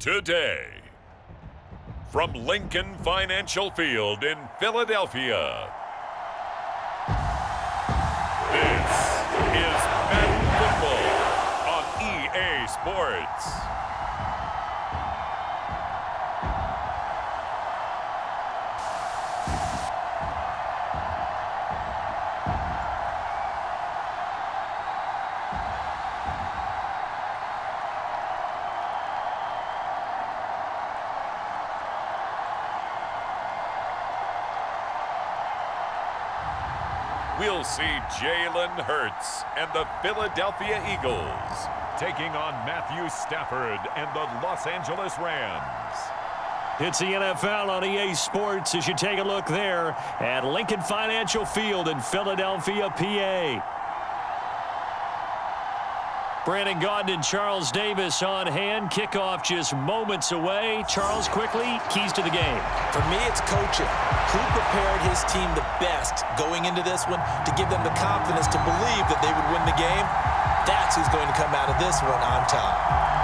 today. From Lincoln Financial Field in Philadelphia, this is Madden Football on EA Sports. We'll see Jalen Hurts and the Philadelphia Eagles taking on Matthew Stafford and the Los Angeles Rams. It's the NFL on EA Sports as you take a look there at Lincoln Financial Field in Philadelphia, PA. Brandon Gaudin and Charles Davis on hand. Kickoff just moments away. Charles, quickly, keys to the game. For me, it's coaching. Who prepared his team the best going into this one to give them the confidence to believe that they would win the game? That's who's going to come out of this one on top.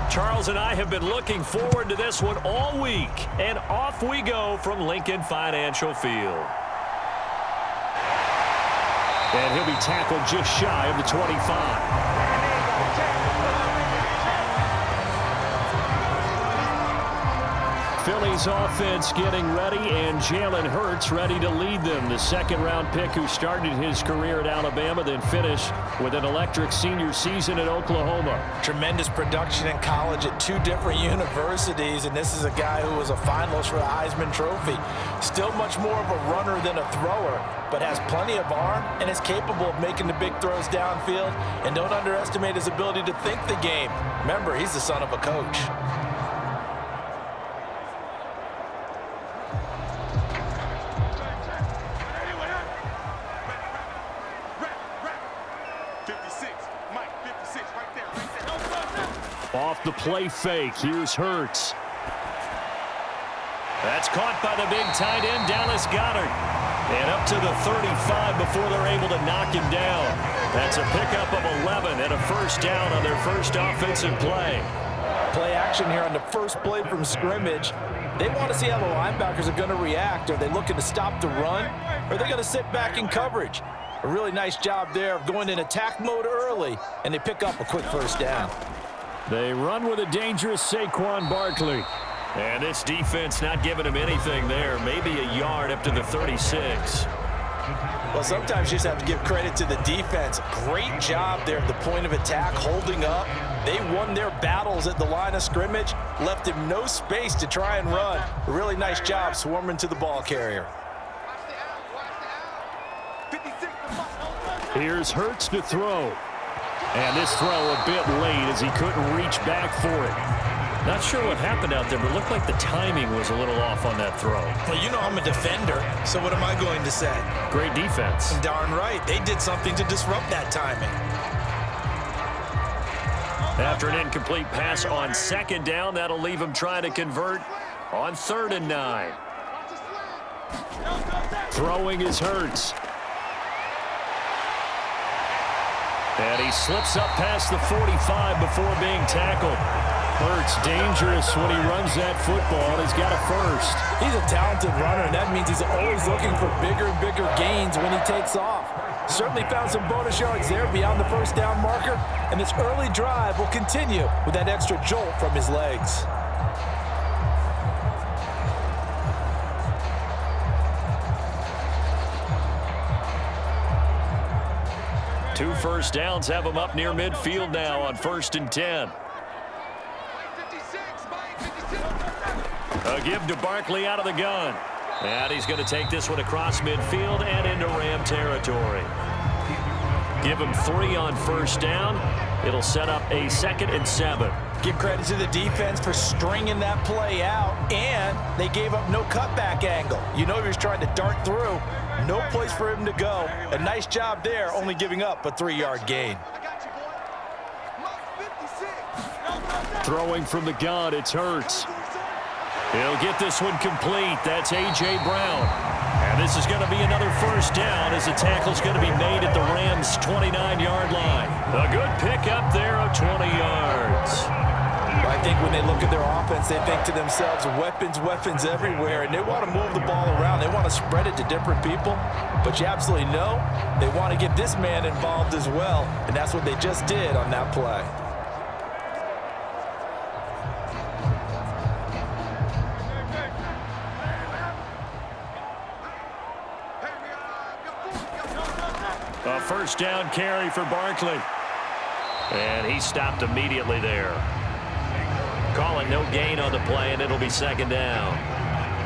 Charles and I have been looking forward to this one all week, and off we go from Lincoln Financial Field. And he'll be tackled just shy of the 25. Philly's offense getting ready, and Jalen Hurts ready to lead them. The second-round pick who started his career at Alabama, then finished with an electric senior season at Oklahoma. Tremendous production in college at two different universities, and this is a guy who was a finalist for the Heisman Trophy. Still much more of a runner than a thrower, but has plenty of arm and is capable of making the big throws downfield. And don't underestimate his ability to think the game. Remember, he's the son of a coach. Off the play fake, here's Hurts. That's caught by the big tight end, Dallas Goedert. And up to the 35 before they're able to knock him down. That's a pickup of 11 and a first down on their first offensive play. Play action here on the first play from scrimmage. They want to see how the linebackers are going to react. Are they looking to stop the run? Or are they going to sit back in coverage? A really nice job there of going in attack mode early, and they pick up a quick first down. They run with a dangerous Saquon Barkley. And this defense not giving him anything there. Maybe a yard up to the 36. Well, sometimes you just have to give credit to the defense. Great job there at the point of attack, holding up. They won their battles at the line of scrimmage, left him no space to try and run. A really nice job swarming to the ball carrier. Here's Hurts to throw. And this throw a bit late as he couldn't reach back for it. Not sure what happened out there, but it looked like the timing was a little off on that throw. Well, you know I'm a defender, so what am I going to say? Great defense. Darn right. They did something to disrupt that timing. After an incomplete pass on second down, that'll leave him trying to convert on 3rd and 9. Throwing is Hurts. And he slips up past the 45 before being tackled. Hurts dangerous when he runs that football. He's got a first. He's a talented runner, and that means he's always looking for bigger and bigger gains when he takes off. Certainly found some bonus yards there beyond the first down marker, and this early drive will continue with that extra jolt from his legs. Two first downs have him up near midfield now on 1st and 10. A give to Barkley out of the gun. And he's going to take this one across midfield and into Ram territory. Give him 3 on first down. It'll set up a 2nd and 7. Give credit to the defense for stringing that play out, and they gave up no cutback angle. You know he was trying to dart through. No place for him to go. A nice job there, only giving up a 3-yard gain. Throwing from the gun, it's Hurts. He'll get this one complete. That's A.J. Brown. And this is going to be another first down as the tackle's going to be made at the Rams' 29-yard line. A good pickup there of 20 yards. I think when they look at their offense, they think to themselves, weapons, weapons everywhere, and they want to move the ball around. They want to spread it to different people, but you absolutely know they want to get this man involved as well, and that's what they just did on that play. A first down carry for Barkley. And he stopped immediately there. Calling no gain on the play, and it'll be second down.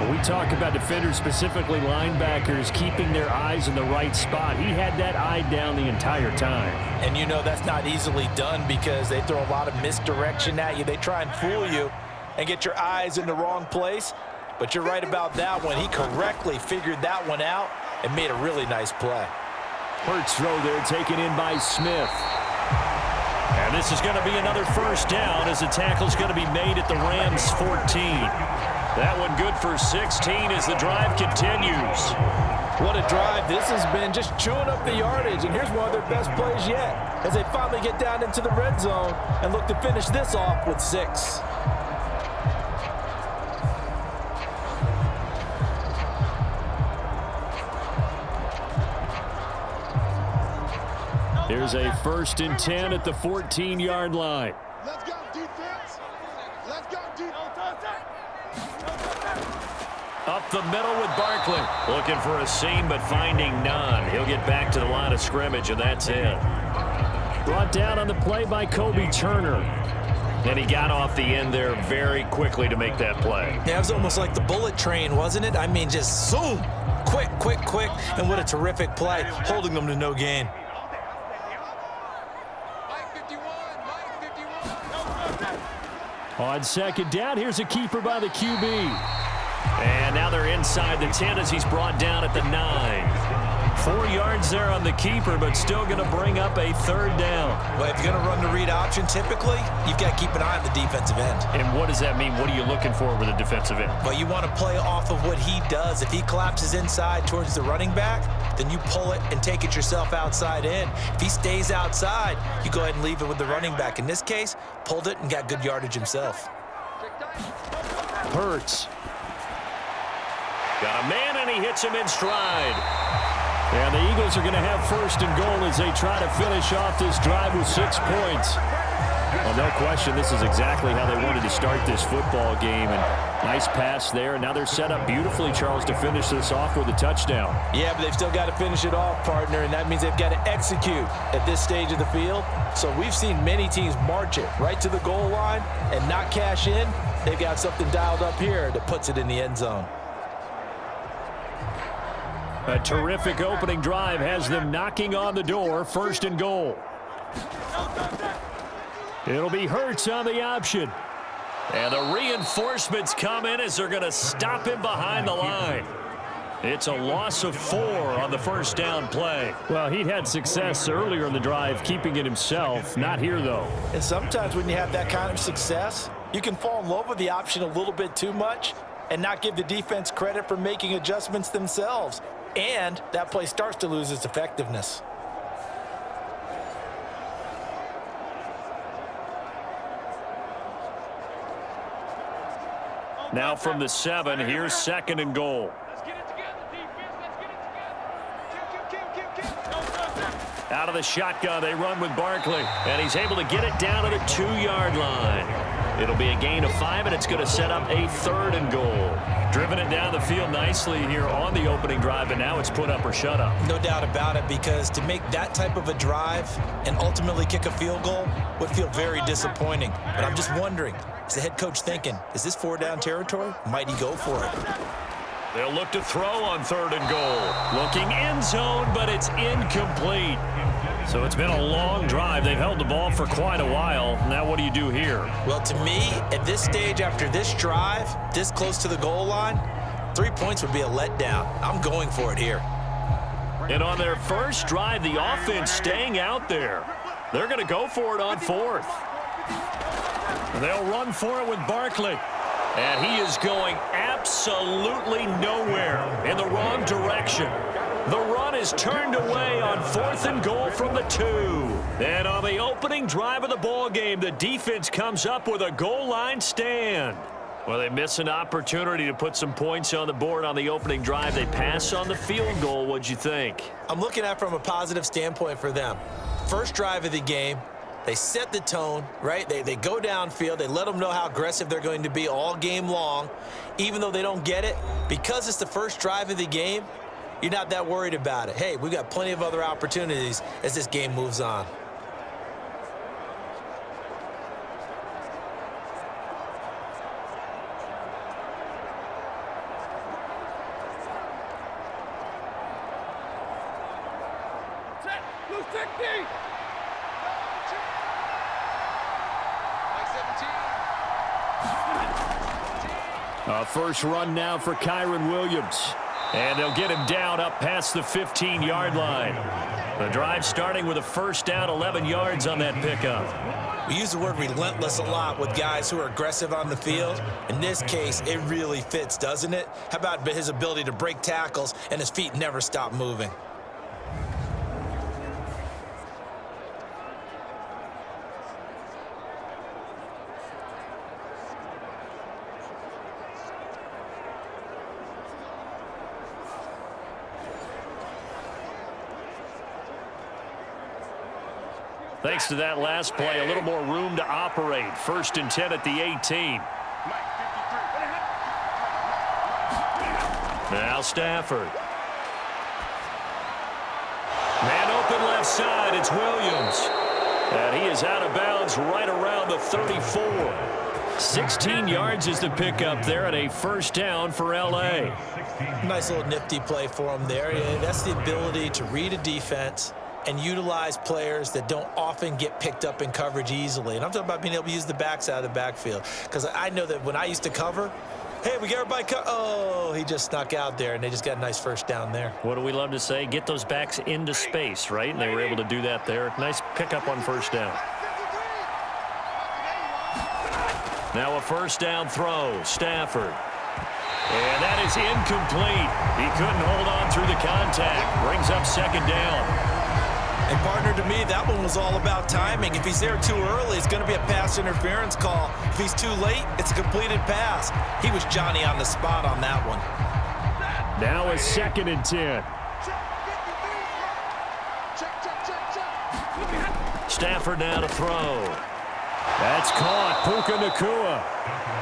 When we talk about defenders, specifically linebackers, keeping their eyes in the right spot, he had that eye down the entire time. And you know that's not easily done because they throw a lot of misdirection at you. They try and fool you and get your eyes in the wrong place. But you're right about that one. He correctly figured that one out and made a really nice play. Hurts throw there taken in by Smith. And this is going to be another first down as the tackle's going to be made at the Rams' 14. That one good for 16 as the drive continues. What a drive. This has been just chewing up the yardage, and here's one of their best plays yet as they finally get down into the red zone and look to finish this off with 6. Here's a 1st and 10 at the 14-yard line. Let's go, defense. Let's go, defense. Up the middle with Barkley. Looking for a seam, but finding none. He'll get back to the line of scrimmage, and that's it. Brought down on the play by Kobe Turner. And he got off the end there very quickly to make that play. Yeah, it was almost like the bullet train, wasn't it? I mean, just zoom. Quick, quick, quick. And what a terrific play, holding them to no gain. On second down, here's a keeper by the QB. And now they're inside the 10 as he's brought down at the 9. 4 yards there on the keeper, but still going to bring up a 3rd down. Well, if you're going to run the read option, typically, you've got to keep an eye on the defensive end. And what does that mean? What are you looking for with a defensive end? Well, you want to play off of what he does. If he collapses inside towards the running back, then you pull it and take it yourself outside in. If he stays outside, you go ahead and leave it with the running back. In this case, pulled it and got good yardage himself. Hurts. Got a man, and he hits him in stride. And the Eagles are going to have 1st and goal as they try to finish off this drive with 6 points. Well, no question, this is exactly how they wanted to start this football game. And nice pass there. And now they're set up beautifully, Charles, to finish this off with a touchdown. Yeah, but they've still got to finish it off, partner, and that means they've got to execute at this stage of the field. So we've seen many teams march it right to the goal line and not cash in. They've got something dialed up here that puts it in the end zone. A terrific opening drive has them knocking on the door. 1st and goal. It'll be Hurts on the option. And the reinforcements come in as they're going to stop him behind the line. It's a loss of 4 on the first down play. Well, he'd had success earlier in the drive, keeping it himself. Not here, though. And sometimes when you have that kind of success, you can fall in love with the option a little bit too much and not give the defense credit for making adjustments themselves. And that play starts to lose its effectiveness. Now from the 7, here's 2nd and goal. Out of the shotgun, they run with Barkley. And he's able to get it down to the 2-yard line. It'll be a gain of 5, and it's going to set up a 3rd and goal. Driven it down the field nicely here on the opening drive, but now it's put up or shut up. No doubt about it, because to make that type of a drive and ultimately kick a field goal would feel very disappointing. But I'm just wondering, is the head coach thinking, is this 4-down territory? Might he go for it? They'll look to throw on 3rd and goal. Looking end zone, but it's incomplete. So it's been a long drive. They've held the ball for quite a while. Now what do you do here? Well, to me, at this stage after this drive, this close to the goal line, 3 points would be a letdown. I'm going for it here. And on their first drive, the offense staying out there. They're going to go for it on fourth. They'll run for it with Barkley. And he is going absolutely nowhere in the wrong direction. The run is turned away on 4th and goal from the 2. And on the opening drive of the ball game, the defense comes up with a goal line stand. Well, they miss an opportunity to put some points on the board on the opening drive. They pass on the field goal. What'd you think? I'm looking at it from a positive standpoint for them. First drive of the game, they set the tone, right? They go downfield. They let them know how aggressive they're going to be all game long. Even though they don't get it, because it's the first drive of the game, you're not that worried about it. Hey, we've got plenty of other opportunities as this game moves on. A first run now for Kyron Williams. And they'll get him down up past the 15-yard line. The drive starting with a first down, 11 yards on that pickup. We use the word relentless a lot with guys who are aggressive on the field. In this case, it really fits, doesn't it? How about his ability to break tackles and his feet never stop moving? Thanks to that last play, a little more room to operate. 1st and 10 at the 18. Now Stafford. Man open left side, it's Williams. And he is out of bounds right around the 34. 16 yards is the pickup there, and a first down for L.A. Nice little nifty play for him there. That's the ability to read a defense and utilize players that don't often get picked up in coverage easily. And I'm talking about being able to use the backs out of the backfield. Because I know that when I used to cover, hey, we got everybody oh, he just snuck out there, and they just got a nice first down there. What do we love to say? Get those backs into space, right? And they were able to do that there. Nice pickup on first down. Now a first down throw, Stafford. And that is incomplete. He couldn't hold on through the contact. Brings up second down. And partner, to me, that one was all about timing. If he's there too early, it's going to be a pass interference call. If he's too late, it's a completed pass. He was Johnny on the spot on that one. Now a 2nd and 10. Stafford now to throw. That's caught. Puka Nacua.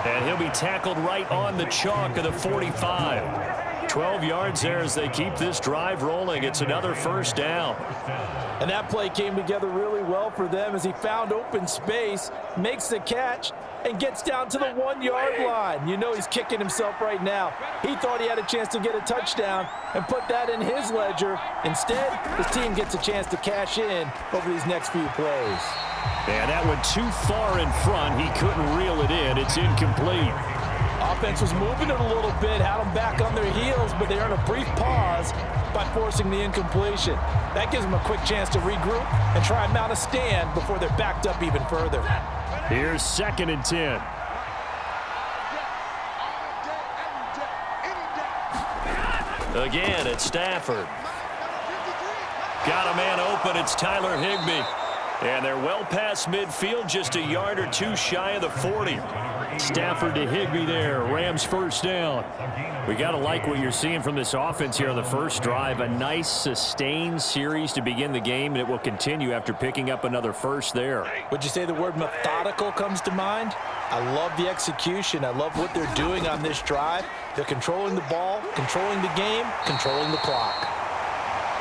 And he'll be tackled right on the chalk of the 45. 12 yards there as they keep this drive rolling. It's another first down. And that play came together really well for them as he found open space, makes the catch, and gets down to the 1-yard line. You know he's kicking himself right now. He thought he had a chance to get a touchdown and put that in his ledger. Instead, his team gets a chance to cash in over these next few plays. And that went too far in front. He couldn't reel it in. It's incomplete. Offense was moving it a little bit, had them back on their heels, but they earned a brief pause by forcing the incompletion. That gives them a quick chance to regroup and try and mount a stand before they're backed up even further. Here's 2nd and 10. Again, it's Stafford. Got a man open. It's Tyler Higbee. And they're well past midfield, just a yard or two shy of the 40. Stafford to Higbee there. Rams first down. We got to like what you're seeing from this offense here on the first drive. A nice sustained series to begin the game, and it will continue after picking up another first there. Would you say the word methodical comes to mind? I love the execution. I love what they're doing on this drive. They're controlling the ball, controlling the game, controlling the clock.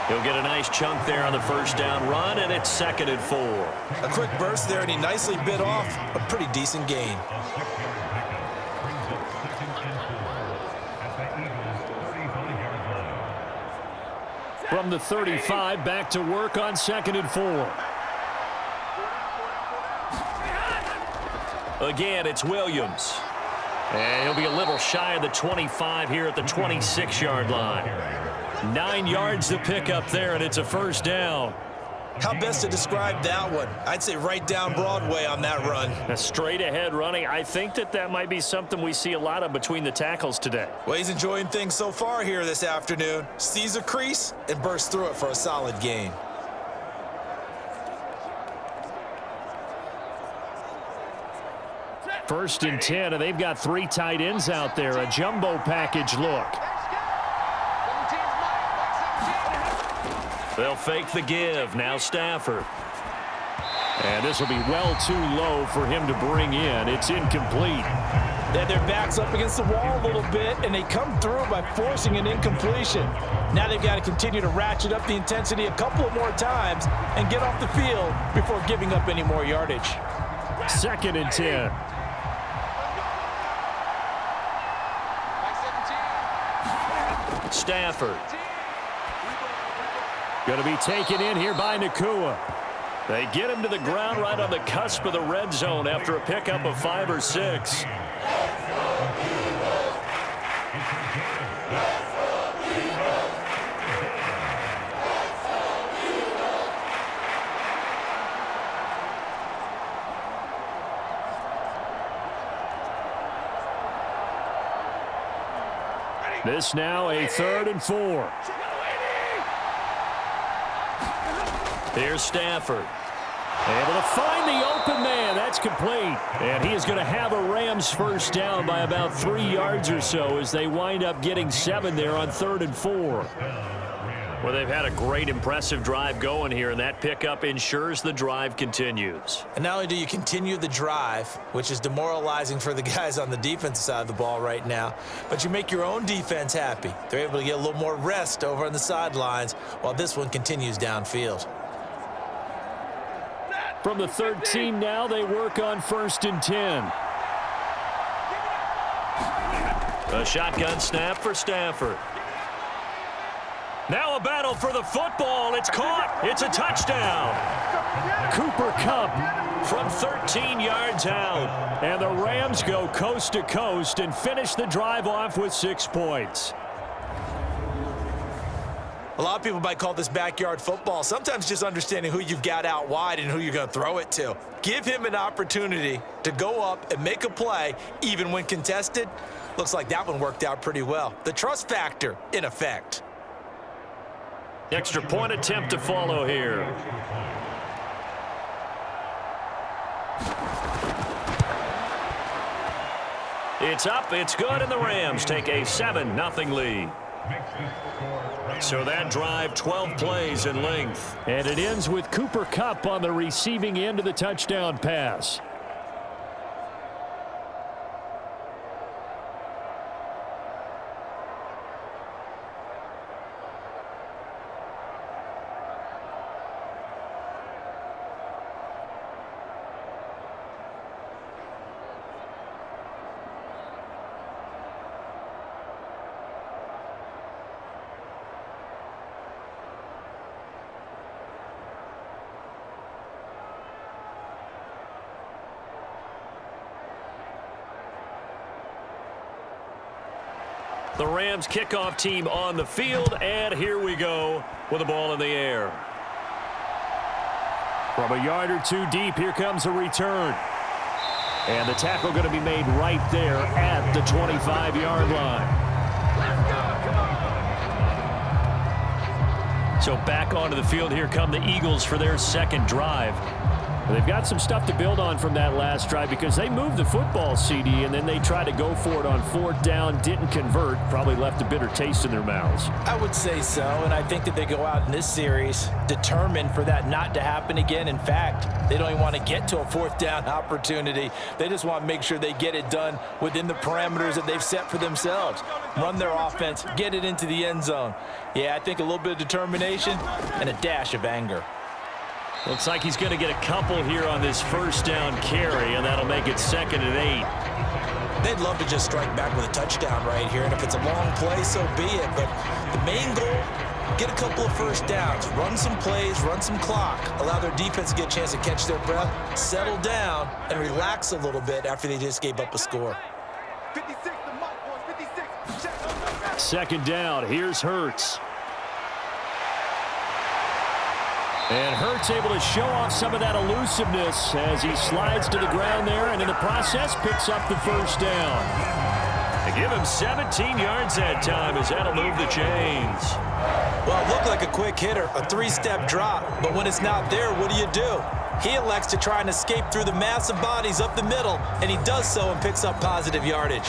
He'll get a nice chunk there on the first down run, and it's 2nd and 4. A quick burst there, and he nicely bit off a pretty decent gain. From the 35, back to work on 2nd and 4. Again, it's Williams. And he'll be a little shy of the 25 here at the 26-yard line. 9 yards to pick up there, and it's a first down. How best to describe that one? I'd say right down Broadway on that run. A straight-ahead running. I think that might be something we see a lot of between the tackles today. Well, he's enjoying things so far here this afternoon. Sees a crease and bursts through it for a solid gain. First and 10, and they've got 3 tight ends out there. A jumbo package look. They'll fake the give. Now Stafford. And this will be well too low for him to bring in. It's incomplete. They had their backs up against the wall a little bit, and they come through by forcing an incompletion. Now they've got to continue to ratchet up the intensity a couple of more times and get off the field before giving up any more yardage. 2nd and 10. Stafford. Going to be taken in here by Nacua. They get him to the ground right on the cusp of the red zone after a pickup of 5 or 6. This now a 3rd and 4. Here's Stafford. Able to find the open man. That's complete. And he is going to have a Rams first down by about 3 yards or so as they wind up getting 7 there on 3rd and 4. Well, they've had a great, impressive drive going here, and that pickup ensures the drive continues. And not only do you continue the drive, which is demoralizing for the guys on the defensive side of the ball right now, but you make your own defense happy. They're able to get a little more rest over on the sidelines while this one continues downfield. From the 13 now, they work on 1st and 10. A shotgun snap for Stafford. Now a battle for the football. It's caught. It's a touchdown. Cooper Kupp from 13 yards out. And the Rams go coast to coast and finish the drive off with 6 points. A lot of people might call this backyard football. Sometimes just understanding who you've got out wide and who you're going to throw it to. Give him an opportunity to go up and make a play, even when contested. Looks like that one worked out pretty well. The trust factor in effect. Extra point attempt to follow here. It's up, it's good, and the Rams take a 7-0 lead. So that drive, 12 plays in length. And it ends with Cooper Kupp on the receiving end of the touchdown pass. The Rams kickoff team on the field, and here we go with the ball in the air. From a yard or two deep, here comes a return. And the tackle going to be made right there at the 25-yard line. So back onto the field, here come the Eagles for their second drive. They've got some stuff to build on from that last drive because they moved the football, CD, and then they tried to go for it on 4th down, didn't convert, probably left a bitter taste in their mouths. I would say so, and I think that they go out in this series determined for that not to happen again. In fact, they don't even want to get to a 4th down opportunity. They just want to make sure they get it done within the parameters that they've set for themselves. Run their offense, get it into the end zone. Yeah, I think a little bit of determination and a dash of anger. Looks like he's going to get a couple here on this first down carry, and that'll make it 2nd and 8. They'd love to just strike back with a touchdown right here, and if it's a long play, so be it. But the main goal get a couple of first downs, run some plays, run some clock, allow their defense to get a chance to catch their breath, settle down, and relax a little bit after they just gave up a score. 56, the mark, boys, 56. Second down, here's Hurts. And Hurts able to show off some of that elusiveness as he slides to the ground there, and in the process picks up the first down. They give him 17 yards that time as that'll move the chains. Well, it looked like a quick hitter, a three-step drop, but when it's not there, what do? He elects to try and escape through the massive bodies up the middle, and he does so and picks up positive yardage.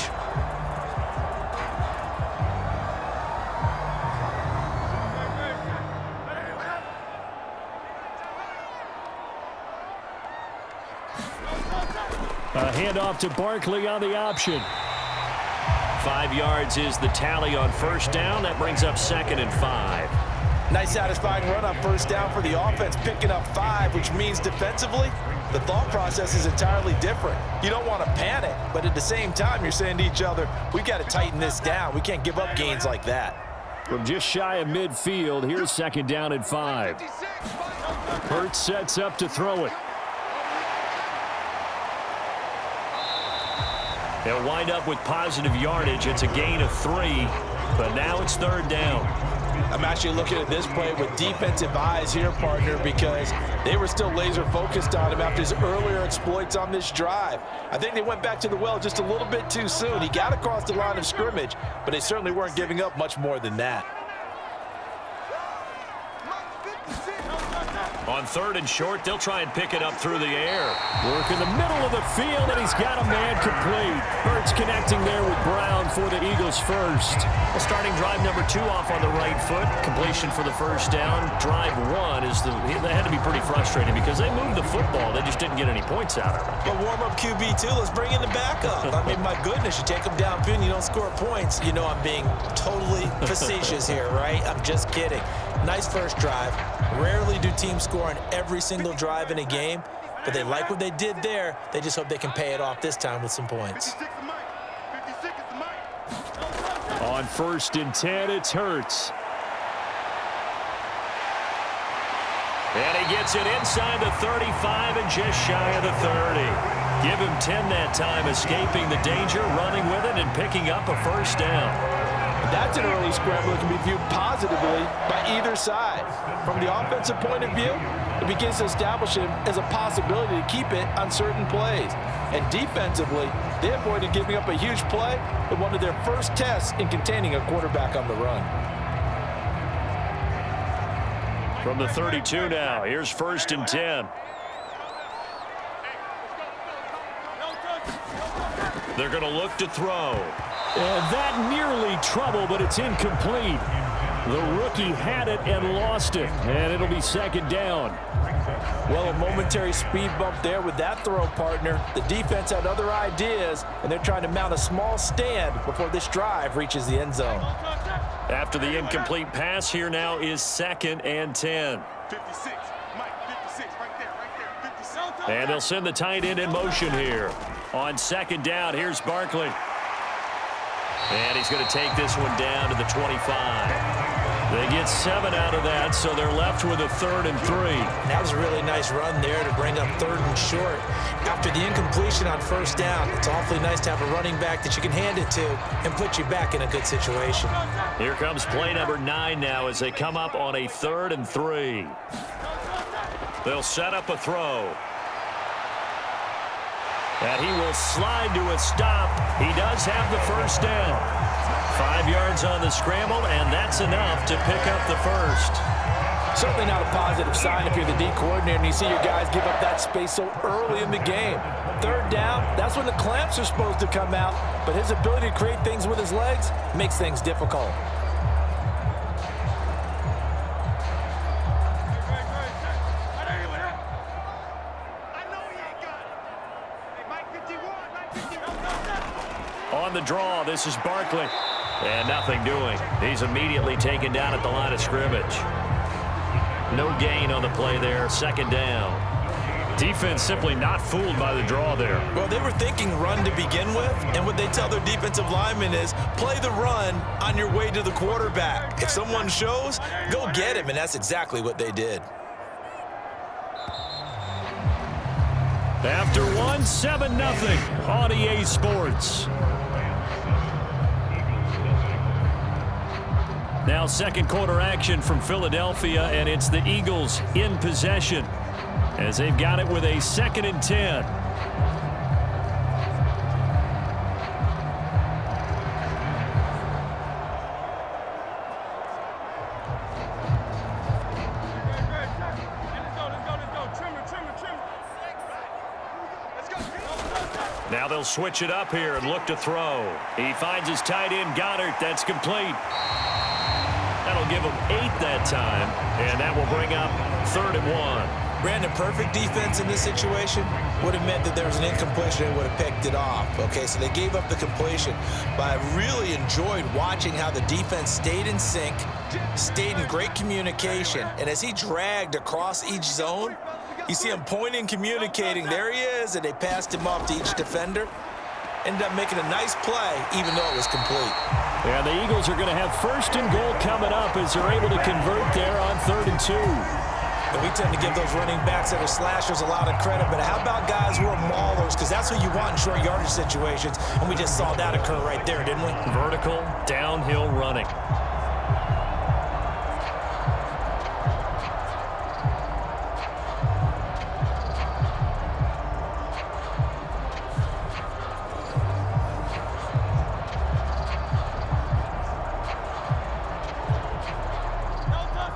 A handoff to Barkley on the option. 5 yards is the tally on first down. That brings up 2nd and 5. Nice satisfying run on first down for the offense, picking up 5, which means defensively, the thought process is entirely different. You don't want to panic, but at the same time, you're saying to each other, we got to tighten this down. We can't give up gains like that. From just shy of midfield, here's 2nd down and 5. Hurts sets up to throw it. They'll wind up with positive yardage. It's a gain of 3, but now it's 3rd down. I'm actually looking at this play with defensive eyes here, partner, because they were still laser focused on him after his earlier exploits on this drive. I think they went back to the well just a little bit too soon. He got across the line of scrimmage, but they certainly weren't giving up much more than that. On 3rd and short, they'll try and pick it up through the air. Work in the middle of the field, and he's got a man complete. Hurts connecting there with Brown for the Eagles first. Well, starting drive number 2 off on the right foot. Completion for the first down. Drive 1 is they had to be pretty frustrating because they moved the football. They just didn't get any points out of it. But warm-up QB2, let's bring in the backup. I mean, my goodness, you take them downfield and you don't score points. You know I'm being totally facetious here, right? I'm just kidding. Nice first drive. Rarely do teams score on every single drive in a game, but they like what they did there. They just hope they can pay it off this time with some points. On 1st and 10, it's Hurts. And he gets it inside the 35 and just shy of the 30. Give him 10 that time, escaping the danger, running with it, and picking up a first down. That's an early scramble that can be viewed positively by either side. From the offensive point of view, it begins to establish him as a possibility to keep it on certain plays. And defensively, they avoided giving up a huge play in one of their first tests in containing a quarterback on the run. From the 32 now, here's 1st and 10. They're going to look to throw. And that nearly trouble, but it's incomplete. The rookie had it and lost it, and it'll be 2nd down. Well, a momentary speed bump there with that throw, partner. The defense had other ideas, and they're trying to mount a small stand before this drive reaches the end zone. After the incomplete pass, here now is 2nd and 10. 56, Mike, 56, right there, 56. And they'll send the tight end in motion here. On 2nd down, here's Barkley. And he's going to take this one down to the 25. They get 7 out of that, so they're left with a 3rd and 3. That was a really nice run there to bring up 3rd and short. After the incompletion on first down, it's awfully nice to have a running back that you can hand it to and put you back in a good situation. Here comes play number 9 now as they come up on a 3rd and 3. They'll set up a throw. And he will slide to a stop. He does have the first down. 5 yards on the scramble, and that's enough to pick up the first. Certainly not a positive sign if you're the D coordinator and you see your guys give up that space so early in the game. 3rd down, that's when the clamps are supposed to come out, but his ability to create things with his legs makes things difficult. On the draw, this is Barkley. And nothing doing. He's immediately taken down at the line of scrimmage. No gain on the play there. 2nd down. Defense simply not fooled by the draw there. Well, they were thinking run to begin with, and what they tell their defensive linemen is play the run on your way to the quarterback. If someone shows, go get him, and that's exactly what they did. After one, 7-0 on EA Sports. Now second quarter action from Philadelphia, and it's the Eagles in possession as they've got it with a 2nd and 10. Now they'll switch it up here and look to throw. He finds his tight end, Goddard. That's complete. That'll give him 8 that time, and that will bring up 3rd and 1. Brandon, perfect defense in this situation would have meant that there was an incompletion and would have picked it off. Okay, so they gave up the completion, but I really enjoyed watching how the defense stayed in sync, stayed in great communication, and as he dragged across each zone, you see him pointing, communicating. There he is, and they passed him off to each defender. Ended up making a nice play, even though it was complete. Yeah, the Eagles are going to have 1st and goal coming up as they're able to convert there on 3rd and 2. And we tend to give those running backs that are slashers a lot of credit, but how about guys who are maulers? Because that's what you want in short yardage situations, and we just saw that occur right there, didn't we? Vertical, downhill running.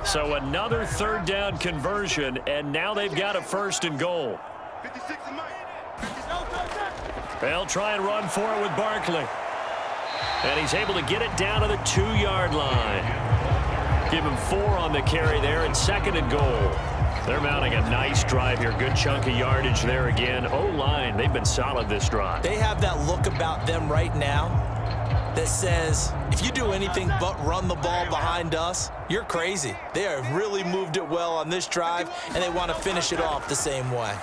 So another 3rd down conversion, and now they've got a 1st and goal. They'll try and run for it with Barkley. And he's able to get it down to the 2-yard line. Give him 4 on the carry there, and 2nd and goal. They're mounting a nice drive here. Good chunk of yardage there again. O-line, they've been solid this drive. They have that look about them right now that says, if you do anything but run the ball behind us, you're crazy. They have really moved it well on this drive, and they want to finish it off the same way.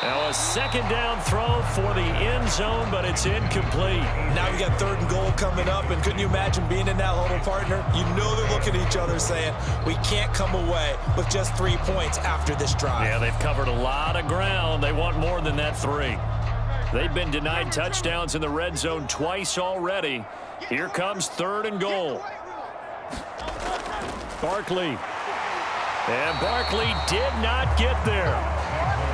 Now a 2nd down throw for the end zone, but it's incomplete. Now we got 3rd and goal coming up, and couldn't you imagine being in that huddle, partner? You know they're looking at each other saying, we can't come away with just 3 points after this drive. Yeah, they've covered a lot of ground. They want more than that 3. They've been denied touchdowns in the red zone twice already. Here comes 3rd and goal. Barkley. And Barkley did not get there.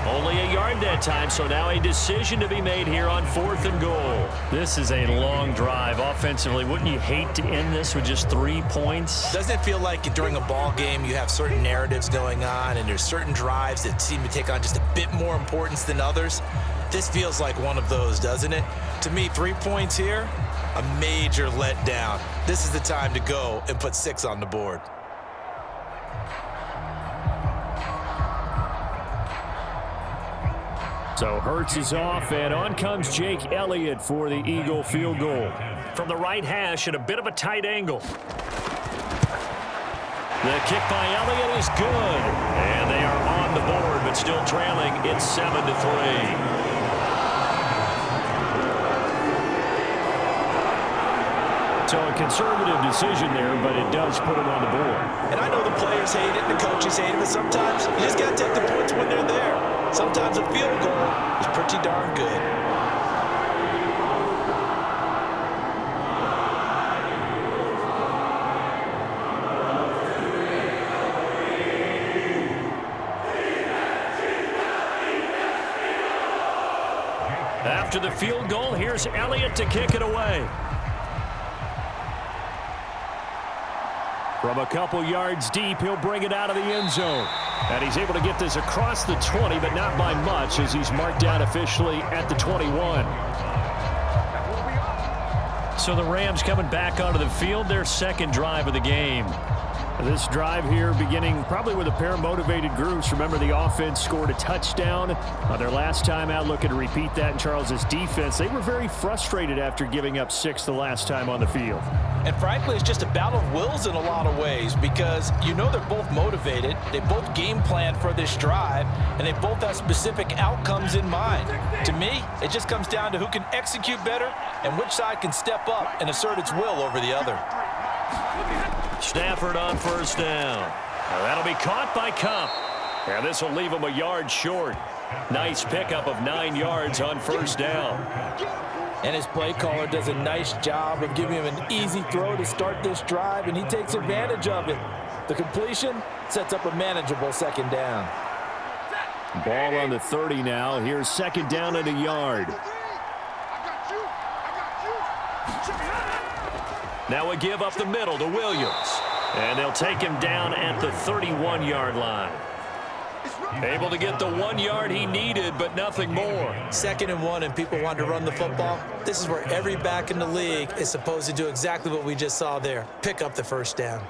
Only a yard that time, so now a decision to be made here on 4th and goal. This is a long drive offensively. Wouldn't you hate to end this with just 3 points? Doesn't it feel like during a ball game you have certain narratives going on and there's certain drives that seem to take on just a bit more importance than others? This feels like one of those, doesn't it? To me, 3 points here, a major letdown. This is the time to go and put 6 on the board. So Hurts is off, and on comes Jake Elliott for the Eagle field goal. From the right hash at a bit of a tight angle. The kick by Elliott is good. And they are on the board, but still trailing. It's 7-3. So a conservative decision there, but it does put him on the board. And I know the players hate it and the coaches hate it, but sometimes you just got to take the points when they're there. Sometimes a field goal is pretty darn good. After the field goal, here's Elliott to kick it away. From a couple yards deep, he'll bring it out of the end zone. And he's able to get this across the 20, but not by much, as he's marked down officially at the 21. So the Rams coming back onto the field, their 2nd drive of the game. This drive here beginning probably with a pair of motivated groups. Remember, the offense scored a touchdown on their last time out. Looking to repeat that in Charles's defense. They were very frustrated after giving up 6 the last time on the field. And frankly, it's just a battle of wills in a lot of ways because you know they're both motivated. They both game plan for this drive, and they both have specific outcomes in mind. To me, it just comes down to who can execute better and which side can step up and assert its will over the other. Stafford on first down. That'll be caught by Cup. And this will leave him a yard short. Nice pickup of 9 yards on first down. And his play caller does a nice job of giving him an easy throw to start this drive, and he takes advantage of it. The completion sets up a manageable second down. Ball on the 30 now. Here's second down and a yard. Now a give up the middle to Williams. And they'll take him down at the 31-yard line. Able to get the 1 yard he needed, but nothing more. 2nd and 1, and people want to run the football. This is where every back in the league is supposed to do exactly what we just saw there. Pick up the first down.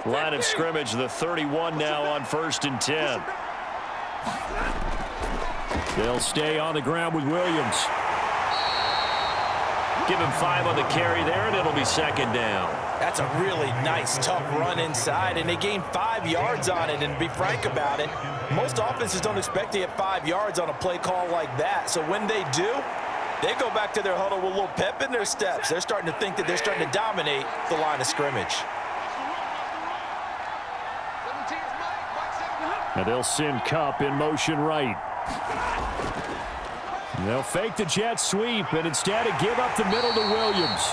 Line of scrimmage, the 31 now on 1st and 10. They'll stay on the ground with Williams. Give him 5 on the carry there, and it'll be second down. That's a really nice, tough run inside, and they gained 5 yards on it. And to be frank about it, most offenses don't expect to get 5 yards on a play call like that. So when they do, they go back to their huddle with a little pep in their steps. They're starting to think that they're starting to dominate the line of scrimmage. And they'll send Cup in motion right. They'll fake the jet sweep, and instead give up the middle to Williams.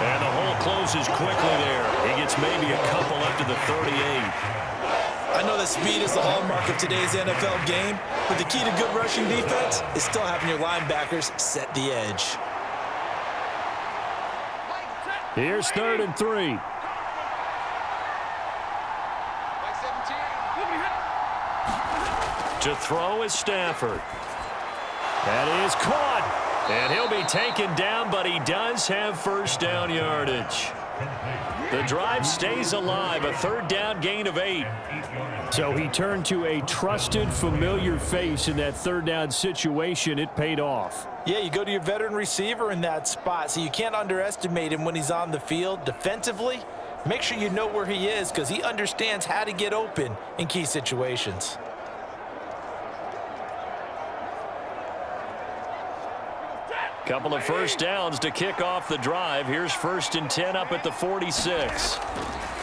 And the hole closes quickly there. He gets maybe a couple up to the 38. I know that speed is the hallmark of today's NFL game, but the key to good rushing defense is still having your linebackers set the edge. Here's 3rd and 3. To throw is Stafford. That is caught. And he'll be taken down, but he does have first down yardage. The drive stays alive, a 3rd down gain of 8. So he turned to a trusted, familiar face in that 3rd down situation. It paid off. Yeah, you go to your veteran receiver in that spot, so you can't underestimate him when he's on the field. Defensively, make sure you know where he is because he understands how to get open in key situations. Couple of first downs to kick off the drive. Here's 1st and 10 up at the 46.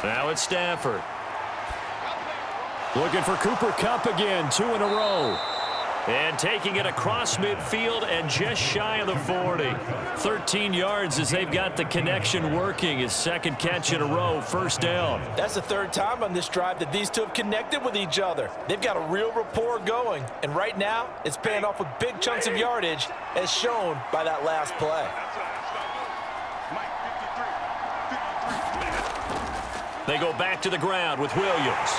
Now it's Stafford. Looking for Cooper Kupp again, 2 in a row. And taking it across midfield and just shy of the 40. 13 yards as they've got the connection working. His 2nd catch in a row, first down. That's the 3rd time on this drive that these two have connected with each other. They've got a real rapport going. And right now, it's paying off with big chunks of yardage as shown by that last play. They go back to the ground with Williams.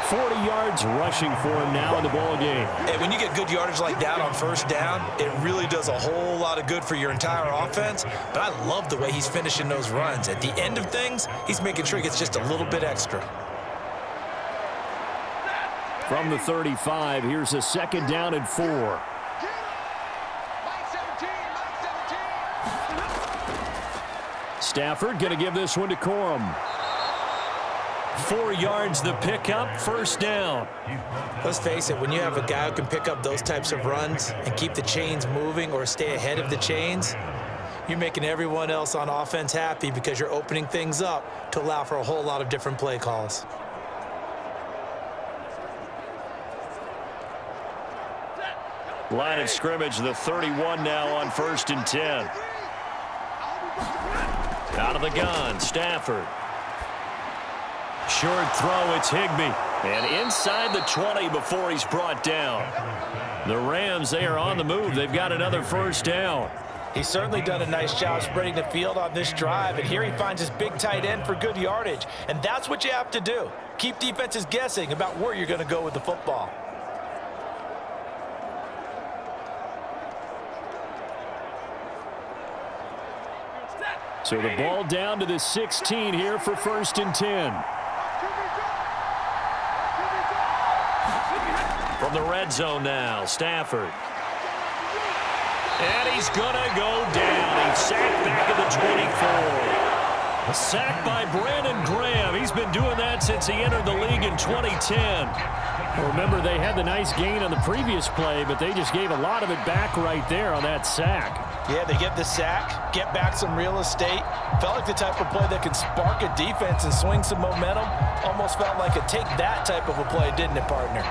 40 yards rushing for him now in the ball game. And when you get good yardage like that on first down, it really does a whole lot of good for your entire offense. But I love the way he's finishing those runs. At the end of things, he's making sure he gets just a little bit extra. From the 35, here's a 2nd down and 4. Stafford going to give this one to Corum. 4 yards the pickup, first down. Let's face it, when you have a guy who can pick up those types of runs and keep the chains moving or stay ahead of the chains, you're making everyone else on offense happy because you're opening things up to allow for a whole lot of different play calls. Line of scrimmage, the 31 now on 1st and 10. Out of the gun, Stafford. Short throw, it's Higbee. And inside the 20 before he's brought down. The Rams, they are on the move. They've got another first down. He's certainly done a nice job spreading the field on this drive, and here he finds his big tight end for good yardage. And that's what you have to do. Keep defenses guessing about where you're going to go with the football. So the ball down to the 16 here for 1st and 10. From the red zone now, Stafford. And he's going to go down. He's sacked back at the 24. A sack by Brandon Graham. He's been doing that since he entered the league in 2010. Remember, they had the nice gain on the previous play, but they just gave a lot of it back right there on that sack. Yeah, they get the sack, get back some real estate. Felt like the type of play that could spark a defense and swing some momentum. Almost felt like a take that type of a play, didn't it, partner?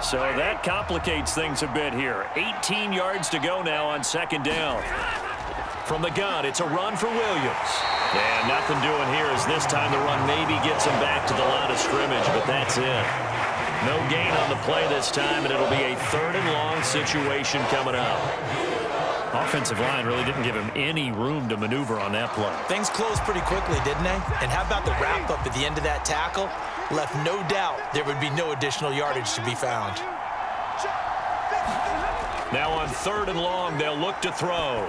So that complicates things a bit here. 18 yards to go now on 2nd down. From the gun, it's a run for Williams. And nothing doing here as this time the run maybe gets him back to the line of scrimmage, but that's it. No gain on the play this time, and it'll be a 3rd and long situation coming up. Offensive line really didn't give him any room to maneuver on that play. Things closed pretty quickly, didn't they? And how about the wrap-up at the end of that tackle? Left no doubt there would be no additional yardage to be found. Now on 3rd and long, they'll look to throw.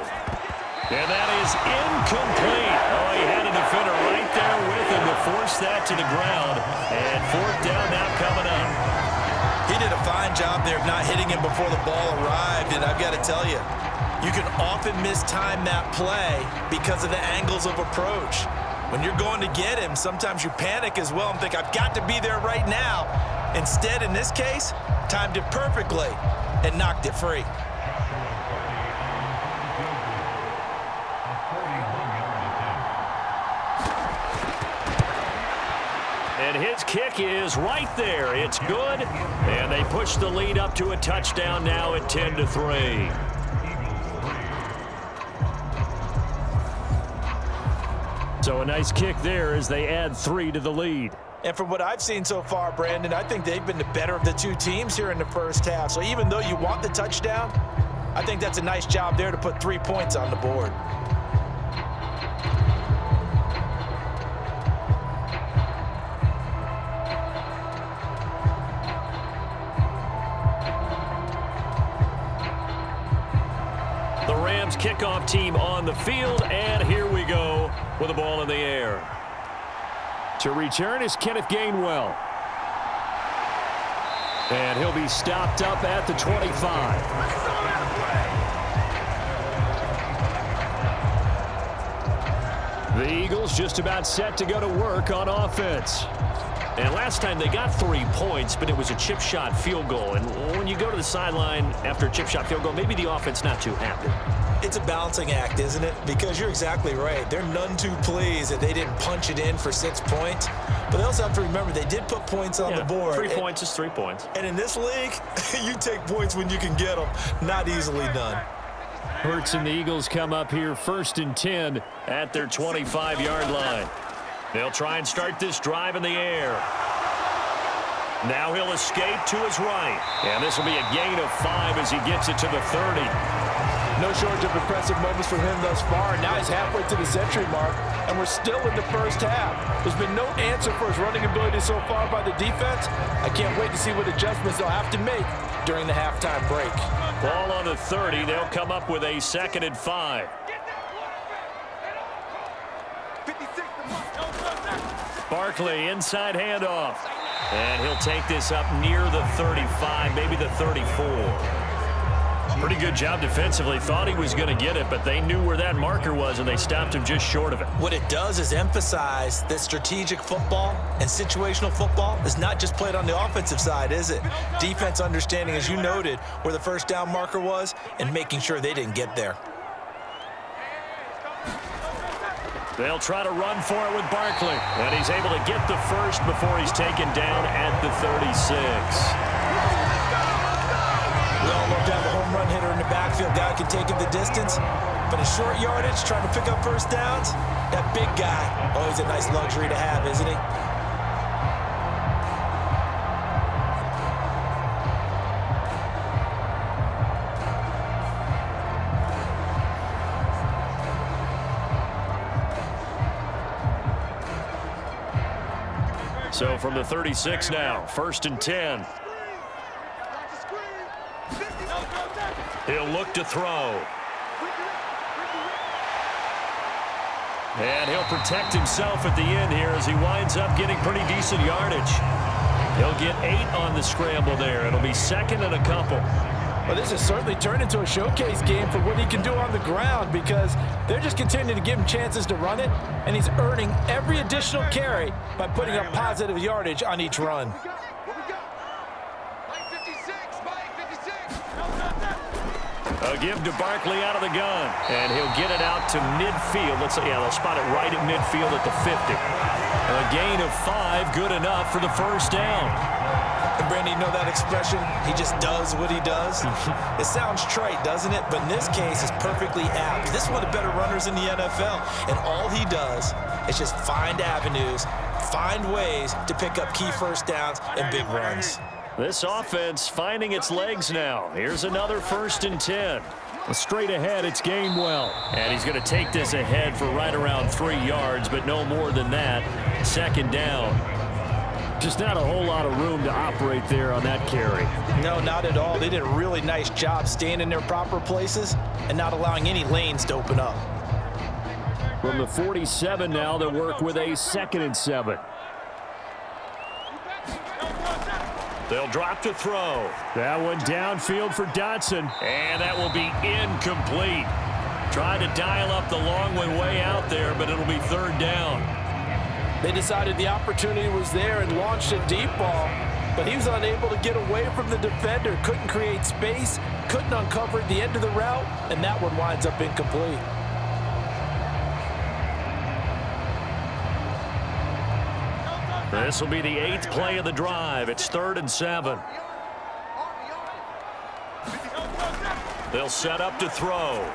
And that is incomplete. Oh, he had a defender right there with him to force that to the ground. And 4th down now coming up. He did a fine job there of not hitting him before the ball arrived, and I've got to tell you, you can often mistime that play because of the angles of approach. When you're going to get him, sometimes you panic as well and think, I've got to be there right now. Instead, in this case, timed it perfectly and knocked it free. And his kick is right there. It's good. And they push the lead up to a touchdown now at 10-3. So a nice kick there as they add 3 to the lead. And from what I've seen so far, Brandon, I think they've been the better of the two teams here in the first half. So even though you want the touchdown, I think that's a nice job there to put 3 points on the board. The Rams kickoff team on the field, and here we go with the ball in the air. To return is Kenneth Gainwell. And he'll be stopped up at the 25. The Eagles just about set to go to work on offense. And last time they got 3 points, but it was a chip shot field goal. And when you go to the sideline after a chip shot field goal, maybe the offense not too happy. It's a balancing act, isn't it? Because you're exactly right. They're none too pleased that they didn't punch it in for 6 points. But they also have to remember they did put points on the board. 3 points is 3 points. And in this league, you take points when you can get them. Not easily done. Hurts and the Eagles come up here 1st and 10 at their 25-yard line. They'll try and start this drive in the air. Now he'll escape to his right. And this will be a gain of 5 as he gets it to the 30. No shortage of impressive moments from him thus far. Now he's halfway to the century mark, and we're still in the first half. There's been no answer for his running ability so far by the defense. I can't wait to see what adjustments they'll have to make during the halftime break. Ball on the 30. They'll come up with a 2nd and 5. Barkley, inside handoff. And he'll take this up near the 35, maybe the 34. Pretty good job defensively. Thought he was going to get it, but they knew where that marker was, and they stopped him just short of it. What it does is emphasize that strategic football and situational football is not just played on the offensive side, is it? Defense understanding, as you noted, where the first down marker was and making sure they didn't get there. They'll try to run for it with Barkley. And he's able to get the first before he's taken down at the 36. We all love to have a home run hitter in the backfield. Guy can take him the distance. But in short yardage, trying to pick up first downs, that big guy, always a nice luxury to have, isn't he? So from the 36 now, 1st and 10. He'll look to throw. And he'll protect himself at the end here as he winds up getting pretty decent yardage. He'll get 8 on the scramble there. It'll be second and a couple. Well, this has certainly turned into a showcase game for what he can do on the ground because they're just continuing to give him chances to run it, and he's earning every additional carry by putting up positive yardage on each run. A give to Barkley out of the gun, and he'll get it out to midfield. They'll spot it right at midfield at the 50. A gain of 5, good enough for the first down. And Brandon, you know that expression, he just does what he does? It sounds trite, doesn't it? But in this case, it's perfectly apt. This is one of the better runners in the NFL, and all he does is just find avenues, find ways to pick up key first downs and big runs. This offense finding its legs now. Here's another 1st and 10. Straight ahead, it's Gainwell. And he's going to take this ahead for right around 3 yards, but no more than that. 2nd down. Just not a whole lot of room to operate there on that carry. No, not at all. They did a really nice job staying in their proper places and not allowing any lanes to open up. From the 47 now, they'll work with a 2nd and 7. They'll drop to throw. That one downfield for Dotson. And that will be incomplete. Trying to dial up the long one way out there, but it'll be 3rd down. They decided the opportunity was there and launched a deep ball, but he was unable to get away from the defender, couldn't create space, couldn't uncover the end of the route, and that one winds up incomplete. This will be the 8th play of the drive. It's 3rd and 7. They'll set up to throw.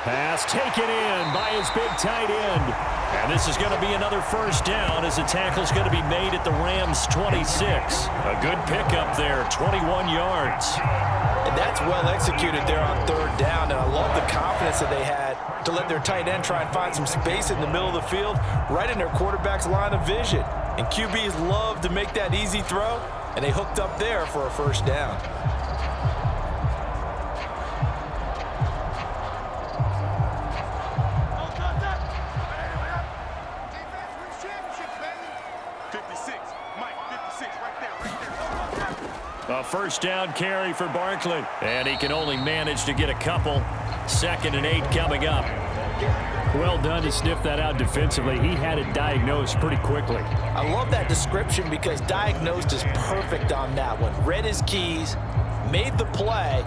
Pass taken in by his big tight end. And this is going to be another first down as the tackle's going to be made at the Rams' 26. A good pickup there, 21 yards. And that's well executed there on 3rd down, and I love the confidence that they had to let their tight end try and find some space in the middle of the field, right in their quarterback's line of vision. And QBs love to make that easy throw, and they hooked up there for a first down. A first down carry for Barkley. And he can only manage to get a couple. 2nd and 8 coming up. Well done to sniff that out defensively. He had it diagnosed pretty quickly. I love that description because diagnosed is perfect on that one. Read his keys, made the play,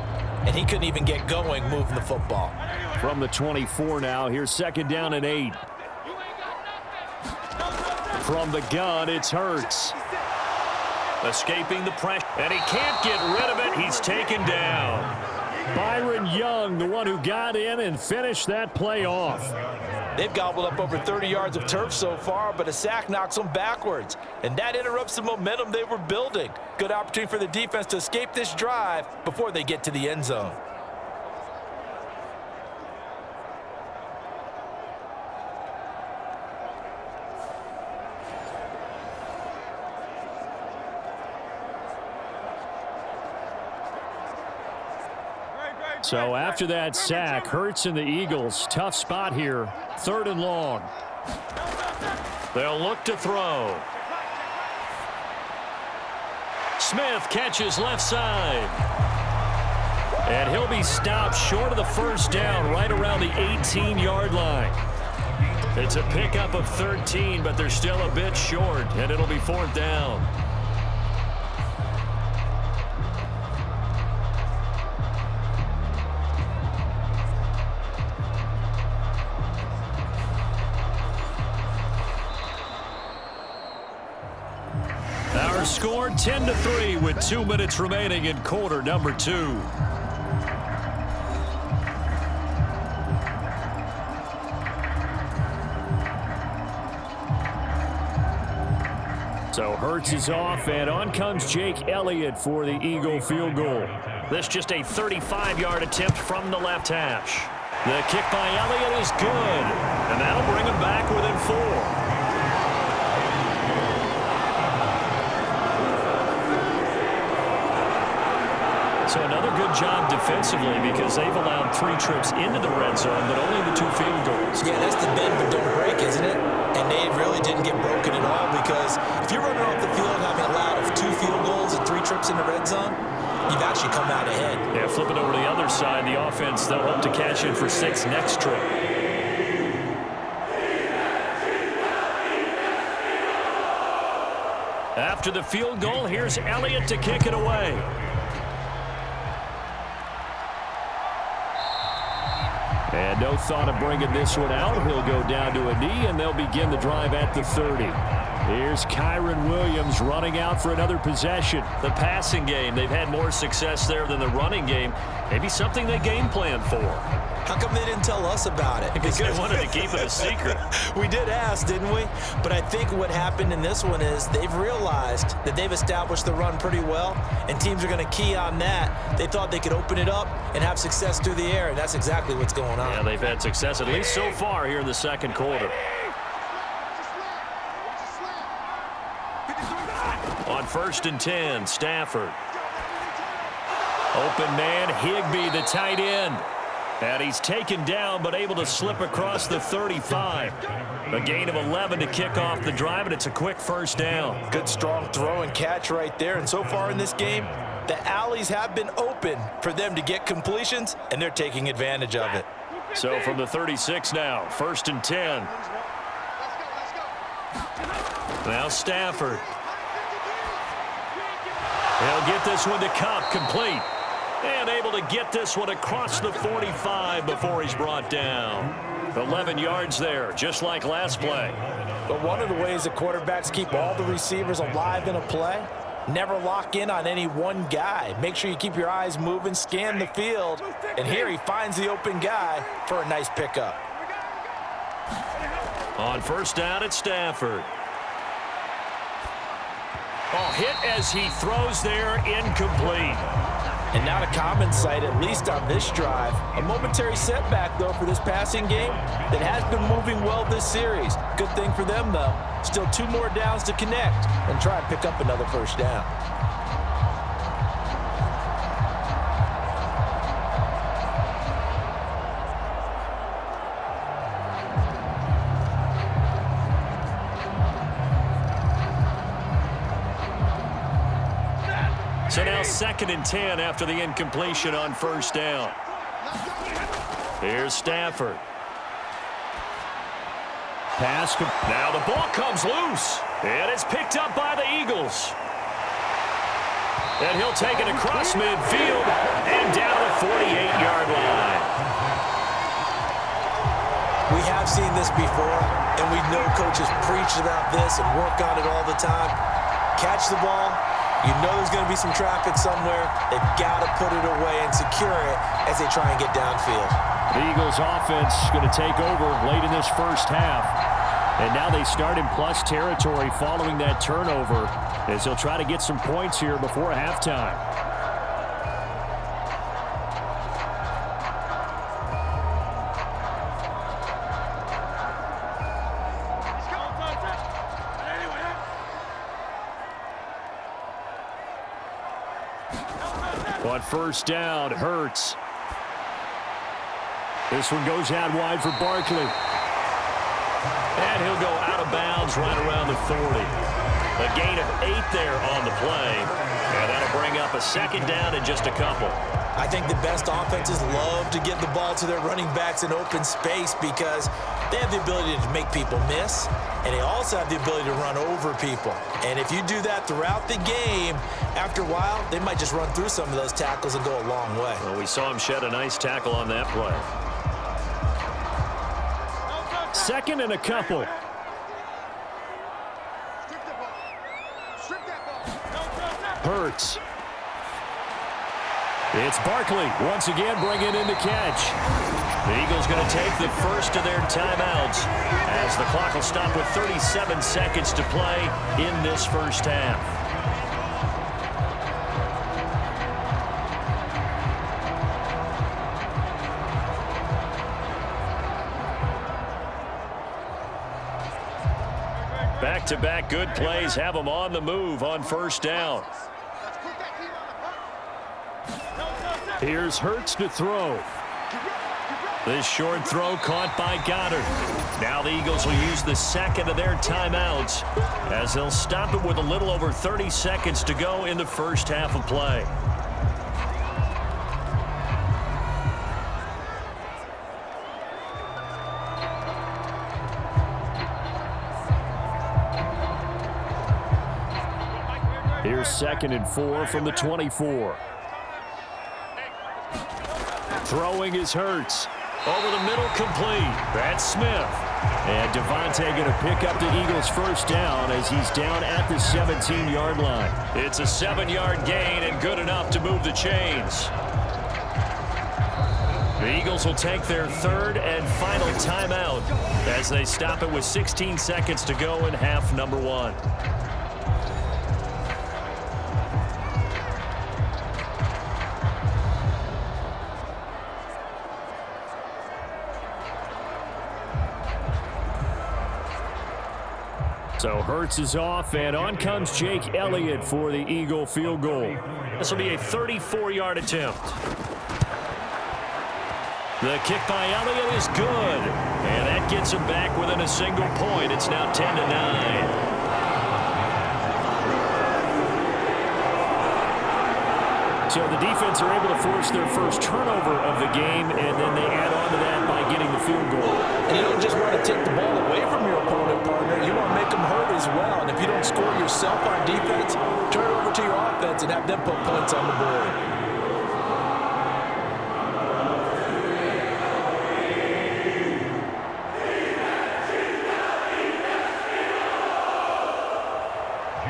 and he couldn't even get going moving the football. From the 24 now, here's 2nd down and 8. From the gun, it's Hurts. Escaping the pressure, and he can't get rid of it. He's taken down. Byron Young, the one who got in and finished that play off. They've gobbled up over 30 yards of turf so far, but a sack knocks them backwards, and that interrupts the momentum they were building. Good opportunity for the defense to escape this drive before they get to the end zone. So after that sack, Hurts and the Eagles, tough spot here. 3rd and long. They'll look to throw. Smith catches left side. And he'll be stopped short of the first down right around the 18-yard line. It's a pickup of 13, but they're still a bit short, and it'll be 4th down. Our score 10-3 with 2 minutes remaining in quarter number 2. So Hurts is off, and on comes Jake Elliott for the Eagle field goal. This just a 35-yard attempt from the left hash. The kick by Elliott is good, and that'll bring him back within 4. So another a good job defensively because they've allowed 3 trips into the red zone, but only the 2 field goals. Yeah, that's the bend but don't break, isn't it? And they really didn't get broken at all because if you're running off the field having allowed 2 field goals and 3 trips in the red zone, you've actually come out ahead. Yeah, flipping over to the other side, the offense, they'll hope to cash in for 6 next trip. After the field goal, here's Elliott to kick it away. And no thought of bringing this one out. He'll go down to a knee, and they'll begin the drive at the 30. Here's Kyron Williams running out for another possession. The passing game, they've had more success there than the running game. Maybe something they game plan for. How come they didn't tell us about it? Because they wanted to keep it a secret. We did ask, didn't we? But I think what happened in this one is they've realized that they've established the run pretty well, and teams are going to key on that. They thought they could open it up and have success through the air, and that's exactly what's going on. Yeah, they've had success, at least so far here in the second quarter. On 1st and 10, Stafford. Open man, Higbee, the tight end. And he's taken down, but able to slip across the 35. A gain of 11 to kick off the drive, and it's a quick first down. Good, strong throw and catch right there. And so far in this game, the alleys have been open for them to get completions, and they're taking advantage of it. So from the 36 now, 1st and 10. Now Stafford. He'll get this one to Cup, complete. And able to get this one across the 45 before he's brought down. 11 yards there, just like last play. But one of the ways that quarterbacks keep all the receivers alive in a play, never lock in on any one guy. Make sure you keep your eyes moving, scan the field, and here he finds the open guy for a nice pickup. On 1st down at Stafford. Oh, hit as he throws there, incomplete. And not a common sight, at least on this drive. A momentary setback, though, for this passing game that has been moving well this series. Good thing for them, though. Still 2 more downs to connect and try and pick up another first down. So now 2nd and 10 after the incompletion on 1st down. Here's Stafford. Pass. Now the ball comes loose. And it's picked up by the Eagles. And he'll take it across midfield and down the 48-yard line. We have seen this before, and we know coaches preach about this and work on it all the time. Catch the ball. You know there's going to be some traffic somewhere. They've got to put it away and secure it as they try and get downfield. The Eagles offense is going to take over late in this first half. And now they start in plus territory following that turnover as they'll try to get some points here before halftime. On 1st down, Hurts. This one goes out wide for Barkley. And he'll go out of bounds right around the 40. A gain of 8 there on the play. And that'll bring up a 2nd down in just a couple. I think the best offenses love to get the ball to their running backs in open space because they have the ability to make people miss, and they also have the ability to run over people. And if you do that throughout the game, after a while, they might just run through some of those tackles and go a long way. Well, we saw him shed a nice tackle on that play. 2nd and a couple. Hurts. It's Barkley once again bringing in the catch. The Eagles going to take the first of their timeouts as the clock will stop with 37 seconds to play in this first half. Back-to-back good plays have them on the move on 1st down. Here's Hurts to throw. This short throw caught by Goddard. Now the Eagles will use the second of their timeouts as they'll stop it with a little over 30 seconds to go in the first half of play. Here's 2nd and 4 from the 24. Throwing is Hurts. Over the middle, complete. That's Smith. And Devontae going to pick up the Eagles' first down as he's down at the 17-yard line. It's a 7-yard gain and good enough to move the chains. The Eagles will take their third and final timeout as they stop it with 16 seconds to go in half number 1. So Hurts is off, and on comes Jake Elliott for the Eagle field goal. This will be a 34-yard attempt. The kick by Elliott is good, and that gets him back within a single point. It's now 10-9. So the defense are able to force their first turnover of the game, and then they add on to that by getting the field goal. And you don't just want to take the ball away from your opponent, partner. You want to make them hurt as well. And if you don't score yourself on defense, turn it over to your offense and have them put points on the board.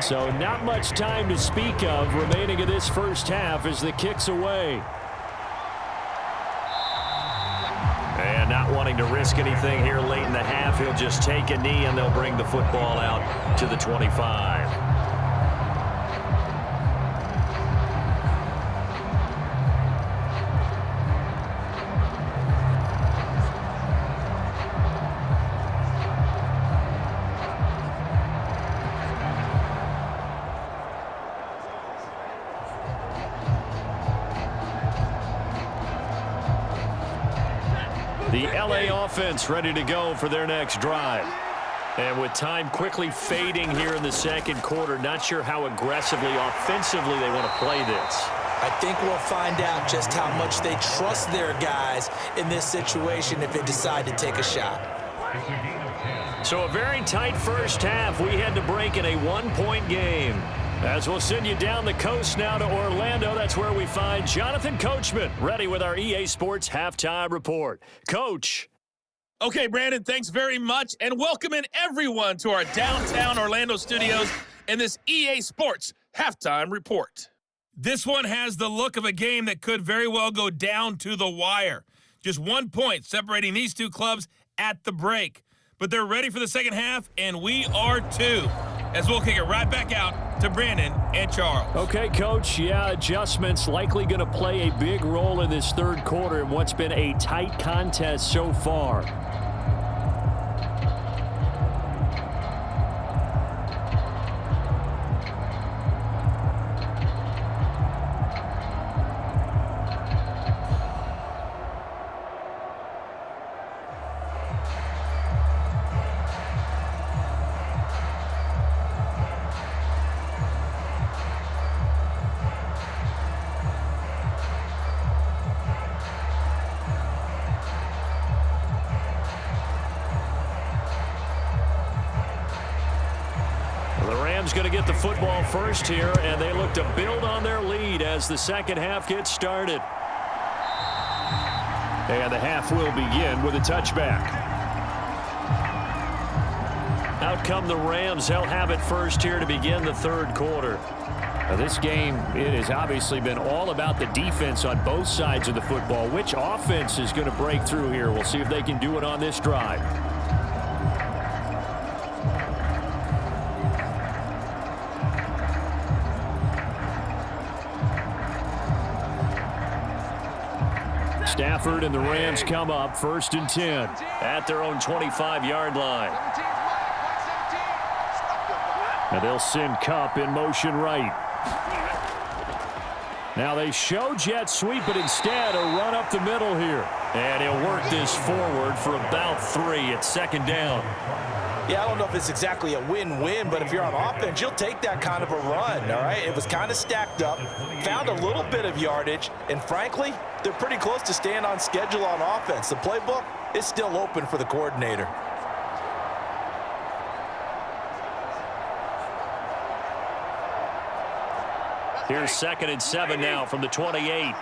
So not much time to speak of remaining in this first half as the kick's away. And not wanting to risk anything here late in the half, he'll just take a knee and they'll bring the football out to the 25. The LA offense ready to go for their next drive. And with time quickly fading here in the second quarter, not sure how aggressively, offensively they want to play this. I think we'll find out just how much they trust their guys in this situation if they decide to take a shot. So a very tight first half. We had to break in a one-point game. As we'll send you down the coast now to Orlando, that's where we find Jonathan Coachman, ready with our EA Sports Halftime Report. Coach. Okay, Brandon, thanks very much, and welcome in everyone to our downtown Orlando studios in this EA Sports Halftime Report. This one has the look of a game that could very well go down to the wire. Just 1 point separating these two clubs at the break. But they're ready for the second half, and we are too. As we'll kick it right back out to Brandon and Charles. Okay, Coach. Yeah, adjustments likely going to play a big role in this third quarter in what's been a tight contest so far. Going to get the football first here, and they look to build on their lead as the second half gets started. And the half will begin with a touchback. Out come the Rams. They'll have it first here to begin the third quarter. Now this game, it has obviously been all about the defense on both sides of the football. Which offense is going to break through here? We'll see if they can do it on this drive. Stafford and the Rams come up 1st and 10 at their own 25-yard line. And they'll send Kupp in motion right. Now they show jet sweep, but instead a run up the middle here. And he'll work this forward for about 3 at second down. Yeah, I don't know if it's exactly a win-win, but if you're on offense, you'll take that kind of a run, all right? It was kind of stacked up, found a little bit of yardage, and frankly, they're pretty close to staying on schedule on offense. The playbook is still open for the coordinator. Here's 2nd and 7 now from the 28.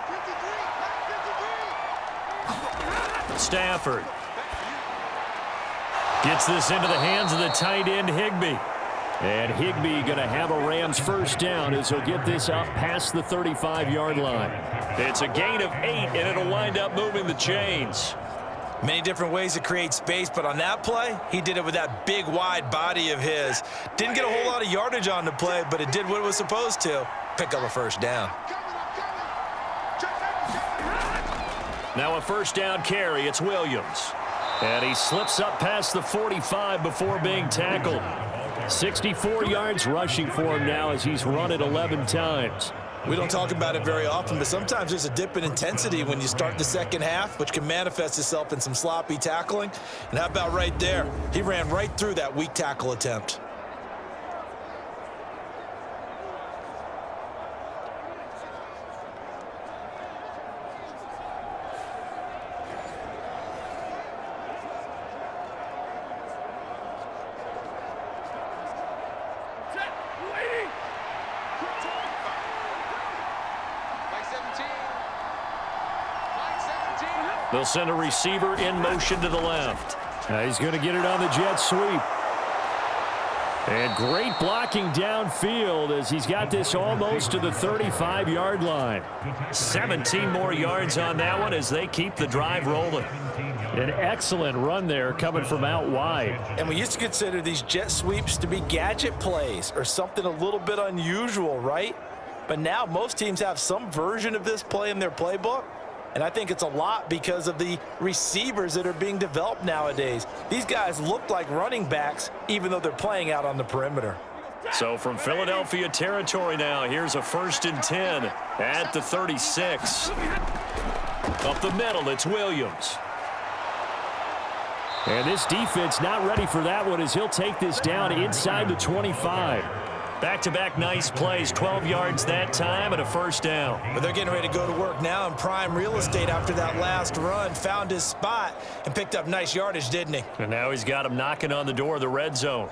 Stafford gets this into the hands of the tight end, Higbee. And Higbee going to have a Rams first down as he'll get this up past the 35-yard line. It's a gain of 8, and it'll wind up moving the chains. Many different ways to create space, but on that play, he did it with that big, wide body of his. Didn't get a whole lot of yardage on the play, but it did what it was supposed to. Pick up a first down. Now a first down carry. It's Williams. And he slips up past the 45 before being tackled. 64 yards rushing for him now as he's run it 11 times. We don't talk about it very often, but sometimes there's a dip in intensity when you start the second half, which can manifest itself in some sloppy tackling. And how about right there? He ran right through that weak tackle attempt. They'll send a receiver in motion to the left. Now he's going to get it on the jet sweep. And great blocking downfield as he's got this almost to the 35-yard line. 17 more yards on that one as they keep the drive rolling. An excellent run there coming from out wide. And we used to consider these jet sweeps to be gadget plays or something a little bit unusual, right? But now most teams have some version of this play in their playbook. And I think it's a lot because of the receivers that are being developed nowadays. These guys look like running backs, even though they're playing out on the perimeter. So from Philadelphia territory now, here's a 1st and 10 at the 36. Up the middle, it's Williams. And this defense not ready for that one as he'll take this down inside the 25. Back-to-back nice plays, 12 yards that time and a first down. But they're getting ready to go to work now in prime real estate after that last run. Found his spot and picked up nice yardage, didn't he? And now he's got him knocking on the door of the red zone.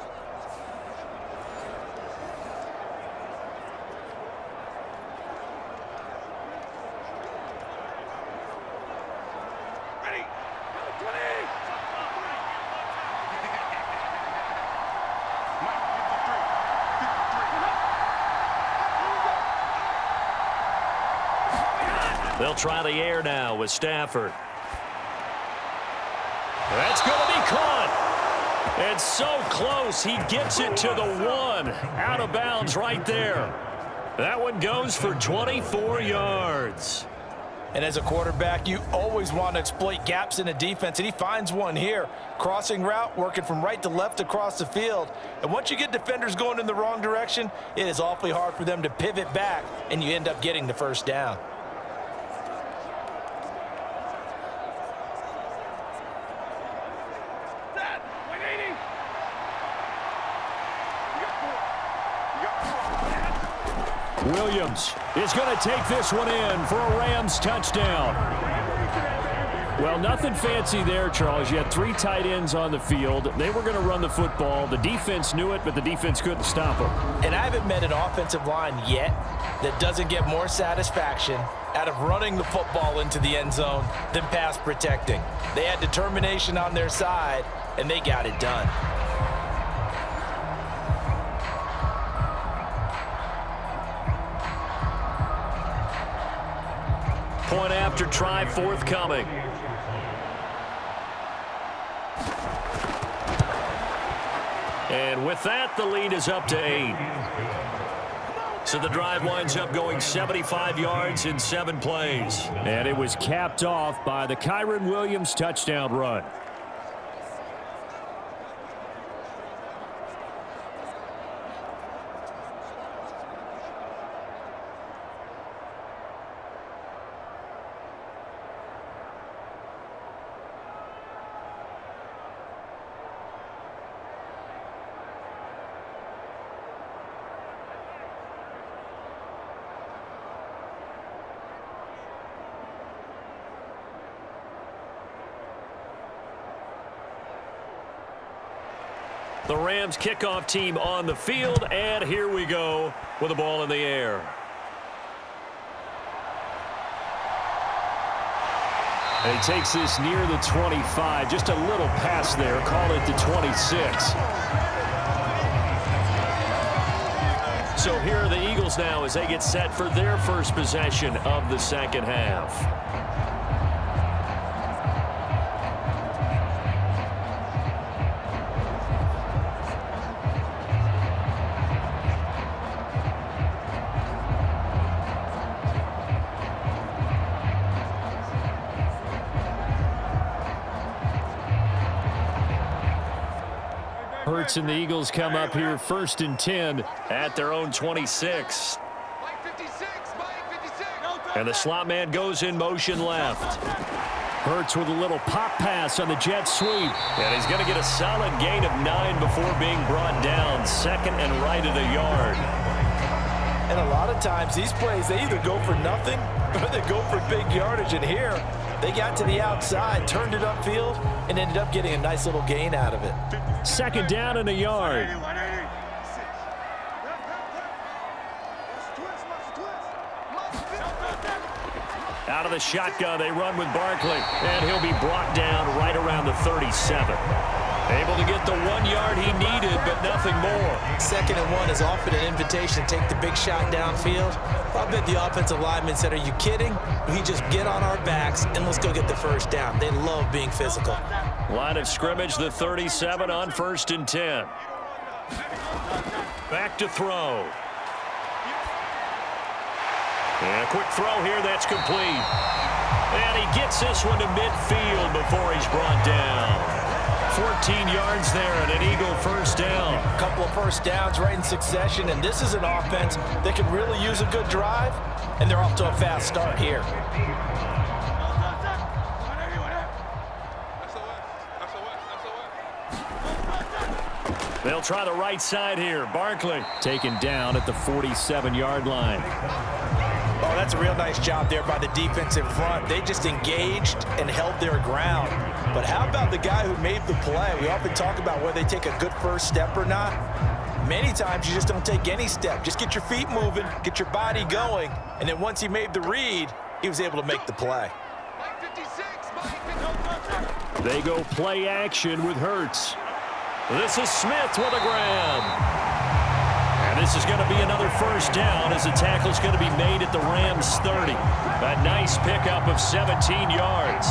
They'll try the air now with Stafford. That's going to be caught. It's so close. He gets it to the 1. Out of bounds right there. That one goes for 24 yards. And as a quarterback, you always want to exploit gaps in a defense, and he finds one here. Crossing route, working from right to left across the field. And once you get defenders going in the wrong direction, it is awfully hard for them to pivot back, and you end up getting the first down. Williams is going to take this one in for a Rams touchdown. Well, nothing fancy there, Charles. You had 3 tight ends on the field. They were going to run the football. The defense knew it, but the defense couldn't stop them. And I haven't met an offensive line yet that doesn't get more satisfaction out of running the football into the end zone than pass protecting. They had determination on their side, and they got it done. Point after try forthcoming. And with that, the lead is up to 8. So the drive winds up going 75 yards in 7 plays. And it was capped off by the Kyren Williams touchdown run. The Rams kickoff team on the field, and here we go with the ball in the air. And he takes this near the 25. Just a little pass there. Call it the 26. So here are the Eagles now as they get set for their first possession of the second half. Hurts and the Eagles come up here 1st and 10 at their own 26. And the slot man goes in motion left. Hurts with a little pop pass on the jet sweep. And he's going to get a solid gain of 9 before being brought down. 2nd and right at a yard. And a lot of times these plays, they either go for nothing or they go for big yardage. And here, they got to the outside, turned it upfield, and ended up getting a nice little gain out of it. 2nd down and a yard. Out of the shotgun, they run with Barkley, and he'll be brought down right around the 37. Able to get the 1 yard he needed, but nothing more. 2nd and 1 is often an invitation to take the big shot downfield. I bet the offensive lineman said, are you kidding? We just get on our backs and let's go get the first down. They love being physical. Line of scrimmage, the 37 on 1st and 10. Back to throw. And a quick throw here, that's complete. And he gets this one to midfield before he's brought down. 14 yards there and an Eagle first down. A couple of first downs right in succession, and this is an offense that can really use a good drive, and they're off to a fast start here. They'll try the right side here. Barkley taken down at the 47-yard line. Oh, that's a real nice job there by the defensive front. They just engaged and held their ground. But how about the guy who made the play? We often talk about whether they take a good first step or not. Many times you just don't take any step. Just get your feet moving, get your body going, and then once he made the read, he was able to make the play. They go play action with Hurts. This is Smith with a grab. And this is going to be another first down as the tackle's going to be made at the Rams 30. A nice pickup of 17 yards.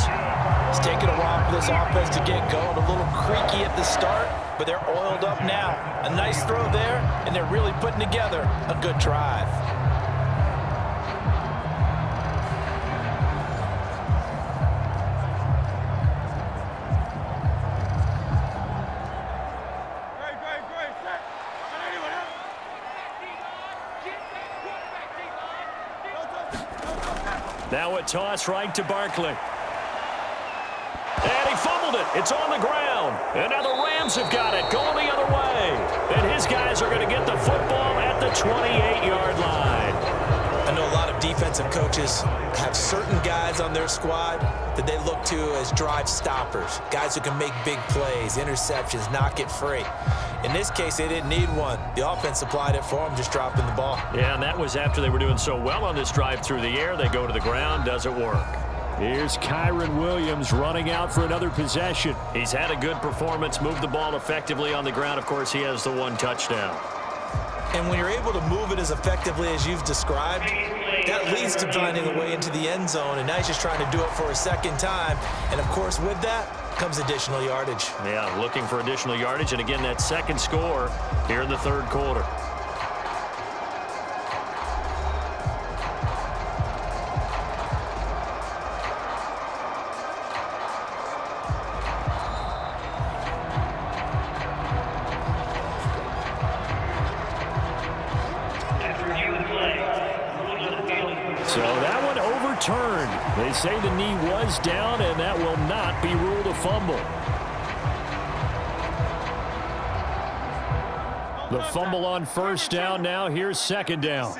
It's taken a while for this offense to get going. A little creaky at the start, but they're oiled up now. A nice throw there, and they're really putting together a good drive. Now a toss right to Barkley. And he fumbled it. It's on the ground. And now the Rams have got it going the other way. And his guys are going to get the football at the 28-yard line. I know a lot of defensive coaches have certain guys on their squad that they look to as drive stoppers, guys who can make big plays, interceptions, knock it free. In this case, they didn't need one. The offense supplied it for them, just dropping the ball. Yeah, and that was after they were doing so well on this drive through the air. They go to the ground, doesn't work. Here's Kyron Williams running out for another possession. He's had a good performance, moved the ball effectively on the ground. Of course, he has the 1 touchdown. And when you're able to move it as effectively as you've described, that leads to finding a way into the end zone, and now he's just trying to do it for a second time. And, of course, with that comes additional yardage. Yeah, looking for additional yardage, and again, that second score here in the third quarter. So that one overturned. They say the knee was down, and that will not be ruled a fumble. The fumble on first down now. Here's second down.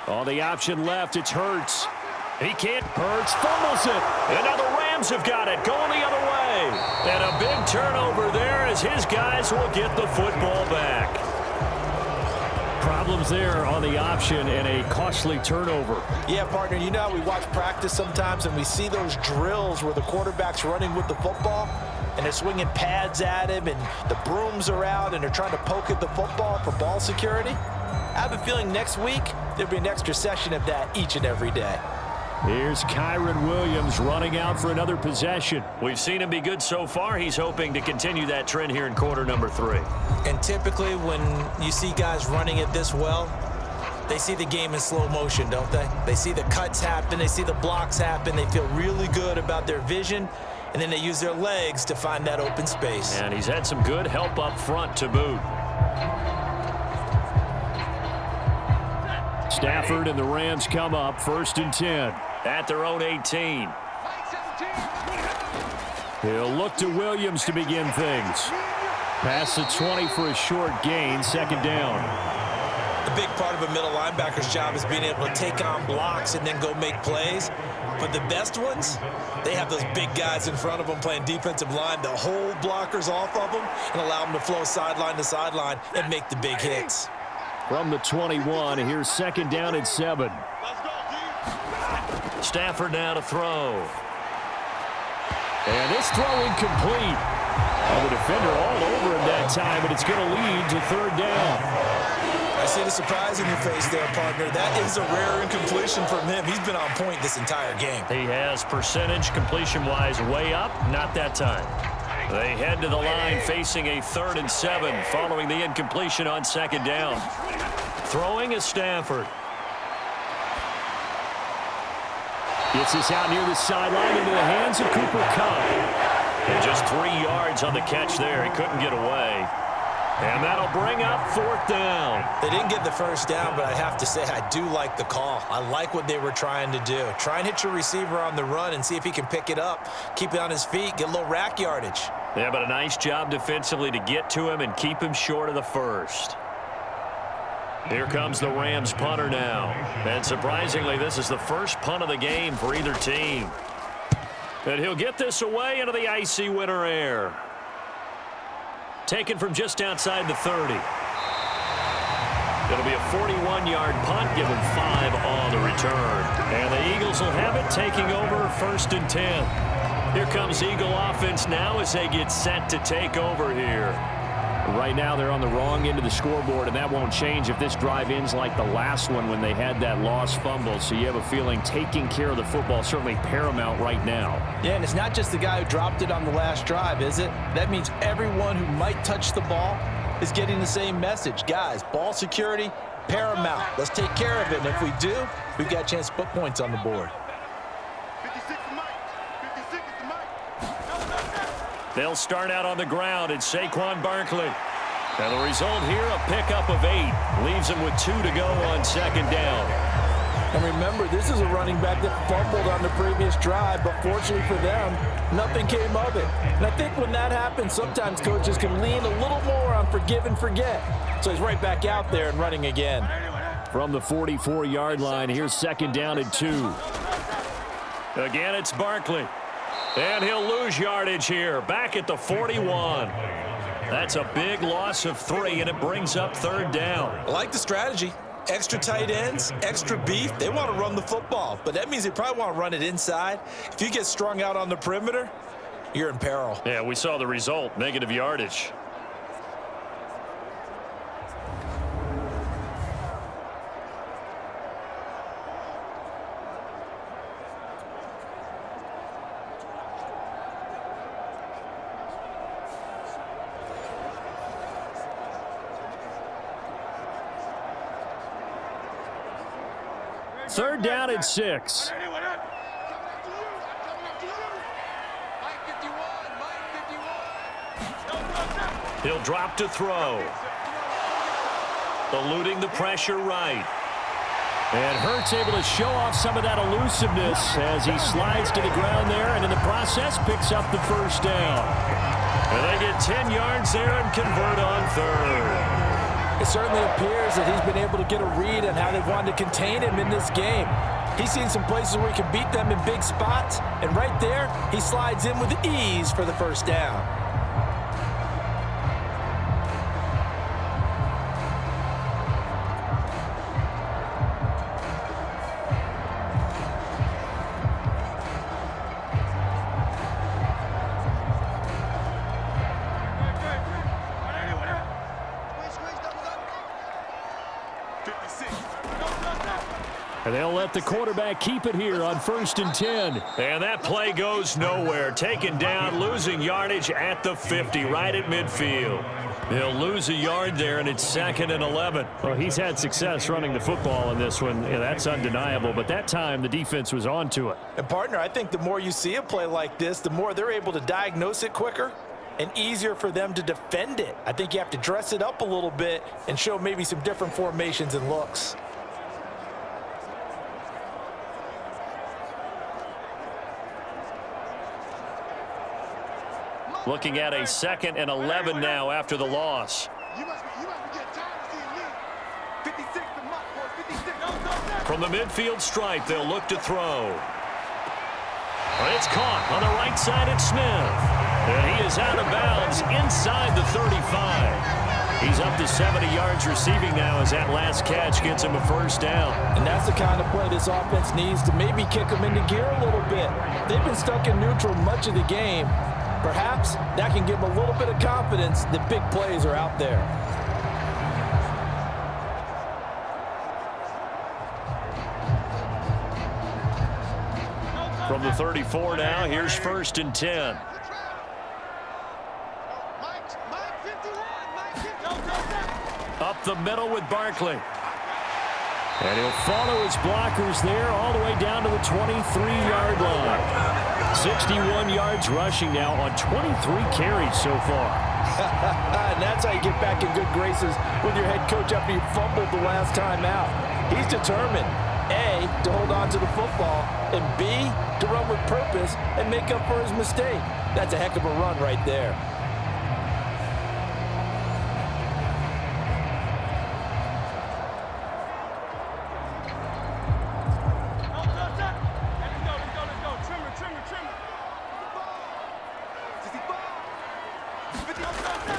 On the option left, it's Hurts. He can't. Hurts fumbles it. And now the Rams have got it, going the other way. And a big turnover there as his guys will get the football back. Problems there on the option and a costly turnover. Yeah, partner, you know how we watch practice sometimes and we see those drills where the quarterback's running with the football and they're swinging pads at him and the brooms are out and they're trying to poke at the football for ball security? I have a feeling next week there'll be an extra session of that each and every day. Here's Kyron Williams running out for another possession. We've seen him be good so far. He's hoping to continue that trend here in quarter number 3. And typically when you see guys running it this well, they see the game in slow motion, don't they? They see the cuts happen, they see the blocks happen, they feel really good about their vision, and then they use their legs to find that open space. And he's had some good help up front to boot. Stafford and the Rams come up 1st and 10. At their own 18. He'll look to Williams to begin things. Past the 20 for a short gain, 2nd down. The big part of a middle linebacker's job is being able to take on blocks and then go make plays. But the best ones, they have those big guys in front of them playing defensive line that hold blockers off of them and allow them to flow sideline to sideline and make the big hits. From the 21, here's 2nd down and 7. Stafford now to throw. And this throw incomplete. The defender all over him that time, but it's going to lead to 3rd down. I see the surprise in your face there, partner. That is a rare incompletion from him. He's been on point this entire game. He has percentage completion-wise way up, not that time. They head to the line facing a 3rd and 7 following the incompletion on 2nd down. Throwing is Stafford. Gets this out near the sideline into the hands of Cooper Kupp. And just 3 yards on the catch there. He couldn't get away. And that'll bring up 4th down. They didn't get the 1st down, but I have to say I do like the call. I like what they were trying to do. Try and hit your receiver on the run and see if he can pick it up, keep it on his feet, get a little rack yardage. Yeah, but a nice job defensively to get to him and keep him short of the 1st. Here comes the Rams punter now. And surprisingly, this is the first punt of the game for either team. And he'll get this away into the icy winter air. Taken from just outside the 30. It'll be a 41-yard punt, give him 5 on the return. And the Eagles will have it, taking over 1st and 10. Here comes Eagle offense now as they get set to take over here. Right now they're on the wrong end of the scoreboard, and that won't change if this drive ends like the last one when they had that lost fumble. So you have a feeling taking care of the football is certainly paramount right now. Yeah, and it's not just the guy who dropped it on the last drive, is it? That means everyone who might touch the ball is getting the same message. Guys, ball security, paramount. Let's take care of it, and if we do, we've got a chance to put points on the board. They'll start out on the ground. It's Saquon Barkley. And the result here, a pickup of 8. Leaves him with 2 to go on 2nd down. And remember, this is a running back that fumbled on the previous drive, but fortunately for them, nothing came of it. And I think when that happens, sometimes coaches can lean a little more on forgive and forget. So he's right back out there and running again. From the 44-yard line, here's 2nd down and 2. Again, it's Barkley. And he'll lose yardage here, back at the 41. That's a big loss of 3, and it brings up 3rd down. I like the strategy. Extra tight ends, extra beef. They want to run the football, but that means they probably want to run it inside. If you get strung out on the perimeter, you're in peril. Yeah, we saw the result, negative yardage. Third down and 6. He'll drop to throw. Eluding the pressure right. And Hurts able to show off some of that elusiveness as he slides to the ground there, and in the process picks up the 1st down. And they get 10 yards there and convert on 3rd. It certainly appears that he's been able to get a read on how they wanted to contain him in this game. He's seen some places where he can beat them in big spots, and right there, he slides in with ease for the first down. And they'll let the quarterback keep it here on 1st and 10. And that play goes nowhere. Taken down, losing yardage at the 50, right at midfield. They'll lose a yard there, and it's 2nd and 11. Well, he's had success running the football in this one. Yeah, that's undeniable. But that time, the defense was on to it. And, partner, I think the more you see a play like this, the more they're able to diagnose it quicker and easier for them to defend it. I think you have to dress it up a little bit and show maybe some different formations and looks. Looking at a 2nd and 11 now after the loss. From the midfield stripe, they'll look to throw. It's caught on the right side at Smith. And he is out of bounds inside the 35. He's up to 70 yards receiving now as that last catch gets him a first down. And that's the kind of play this offense needs to maybe kick them into gear a little bit. They've been stuck in neutral much of the game. Perhaps that can give them a little bit of confidence that big plays are out there. From the 34 now, here's 1st and 10. Up the middle with Barkley. And he'll follow his blockers there all the way down to the 23-yard line. 61 yards rushing now on 23 carries so far. And that's how you get back in good graces with your head coach after you fumbled the last time out. He's determined, A, to hold on to the football, and B, to run with purpose and make up for his mistake. That's a heck of a run right there.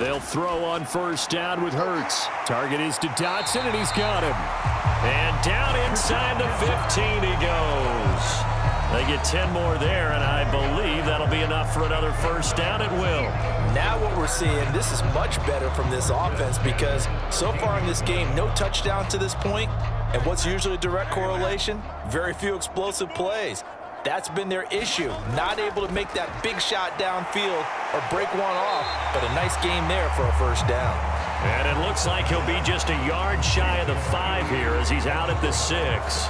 They'll throw on 1st down with Hurts. Target is to Dotson, and he's got him. And down inside the 15 he goes. They get 10 more there, and I believe that'll be enough for another first down at will. Now what we're seeing, this is much better from this offense because so far in this game, no touchdown to this point, and what's usually a direct correlation? Very few explosive plays. That's been their issue, not able to make that big shot downfield or break one off, but a nice game there for a first down. And it looks like he'll be just a yard shy of the 5 here as he's out at the 6.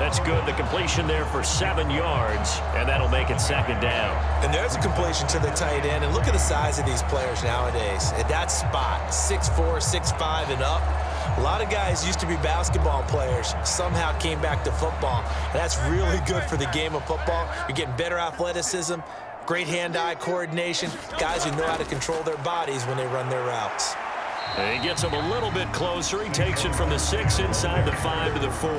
That's good. The completion there for 7 yards, and that'll make it 2nd down. And there's a completion to the tight end, and look at the size of these players nowadays. At that spot, 6'4", 6'5", and up. A lot of guys used to be basketball players, somehow came back to football, and that's really good for the game of football. You're getting better athleticism, great hand-eye coordination, guys who know how to control their bodies when they run their routes. And he gets him a little bit closer. He takes it from the 6 inside the 5 to the 4.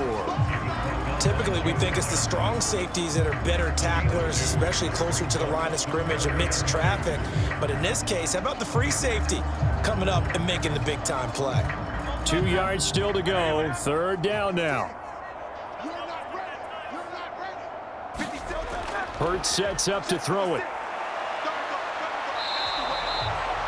Typically, we think it's the strong safeties that are better tacklers, especially closer to the line of scrimmage amidst traffic. But in this case, how about the free safety coming up and making the big-time play? 2 yards still to go. 3rd down now. Hurts sets up to throw it.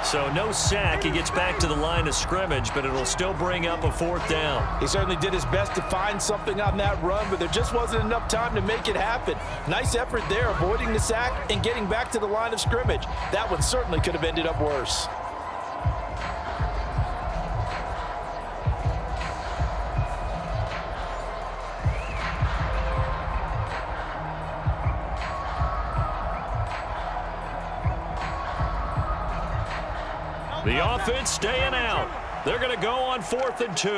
So no sack. He gets back to the line of scrimmage, but it'll still bring up a 4th down. He certainly did his best to find something on that run, but there just wasn't enough time to make it happen. Nice effort there, avoiding the sack and getting back to the line of scrimmage. That one certainly could have ended up worse. The offense staying out. They're going to go on 4th and 2.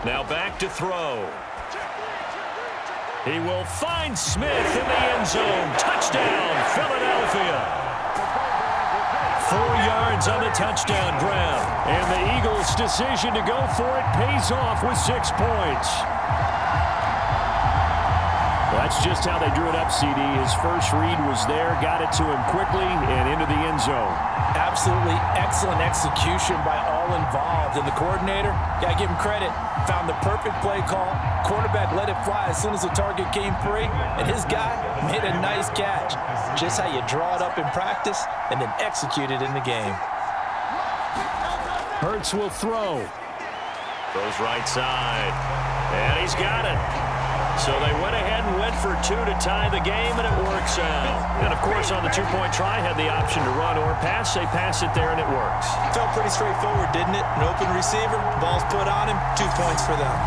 Now back to throw. He will find Smith in the end zone. Touchdown, Philadelphia. 4 yards on the touchdown grab. And the Eagles' decision to go for it pays off with 6 points. Well, that's just how they drew it up, CD. His first read was there, got it to him quickly, and into the end zone. Absolutely excellent execution by all involved. And the coordinator, got to give him credit, found the perfect play call. Quarterback let it fly as soon as the target came free, and his guy made a nice catch. Just how you draw it up in practice and then execute it in the game. Hurts will throw. Goes right side. And he's got it. So they went ahead and went for 2 to tie the game, and it works out. And, of course, on the 2-point try, had the option to run or pass. They pass it there, and it works. Felt pretty straightforward, didn't it? An open receiver, ball's put on him, 2 points for them.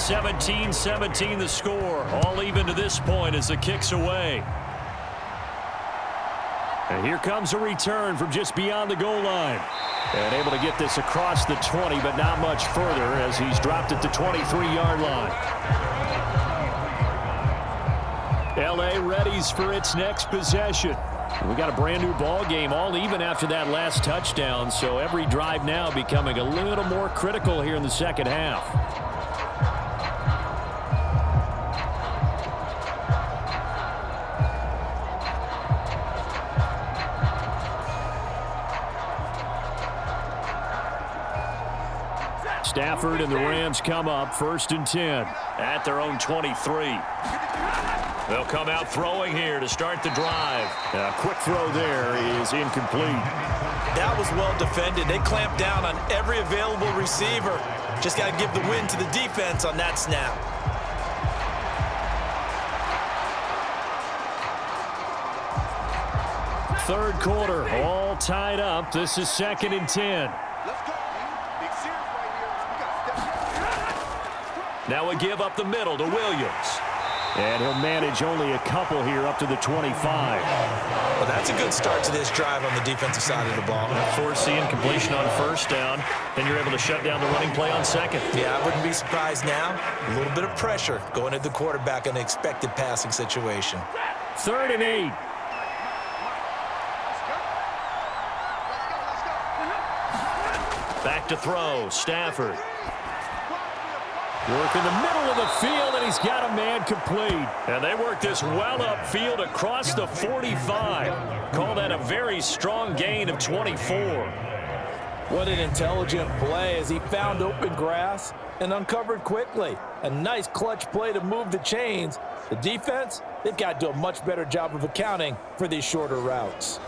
(17-17) the score. All even to this point as the kick's away. And here comes a return from just beyond the goal line. And able to get this across the 20, but not much further as he's dropped at the 23-yard line. L.A. readies for its next possession. We got a brand new ball game, all even after that last touchdown, so every drive now becoming a little more critical here in the second half. Stafford and the Rams come up 1st and 10 at their own 23. They'll come out throwing here to start the drive. A quick throw there is incomplete. That was well defended. They clamped down on every available receiver. Just got to give the win to the defense on that snap. Third quarter, all tied up. This is 2nd and 10. Now a give up the middle to Williams. And he'll manage only a couple here up to the 25. Well, that's a good start to this drive on the defensive side of the ball. Force the incompletion on 1st down. Then you're able to shut down the running play on 2nd. Yeah, I wouldn't be surprised now. A little bit of pressure going at the quarterback in an expected passing situation. 3rd and 8. Back to throw, Stafford. Work in the middle of the field, and he's got a man complete. And they work this well upfield across the 45. Call that a very strong gain of 24. What an intelligent play as he found open grass and uncovered quickly. A nice clutch play to move the chains. The defense, they've got to do a much better job of accounting for these shorter routes.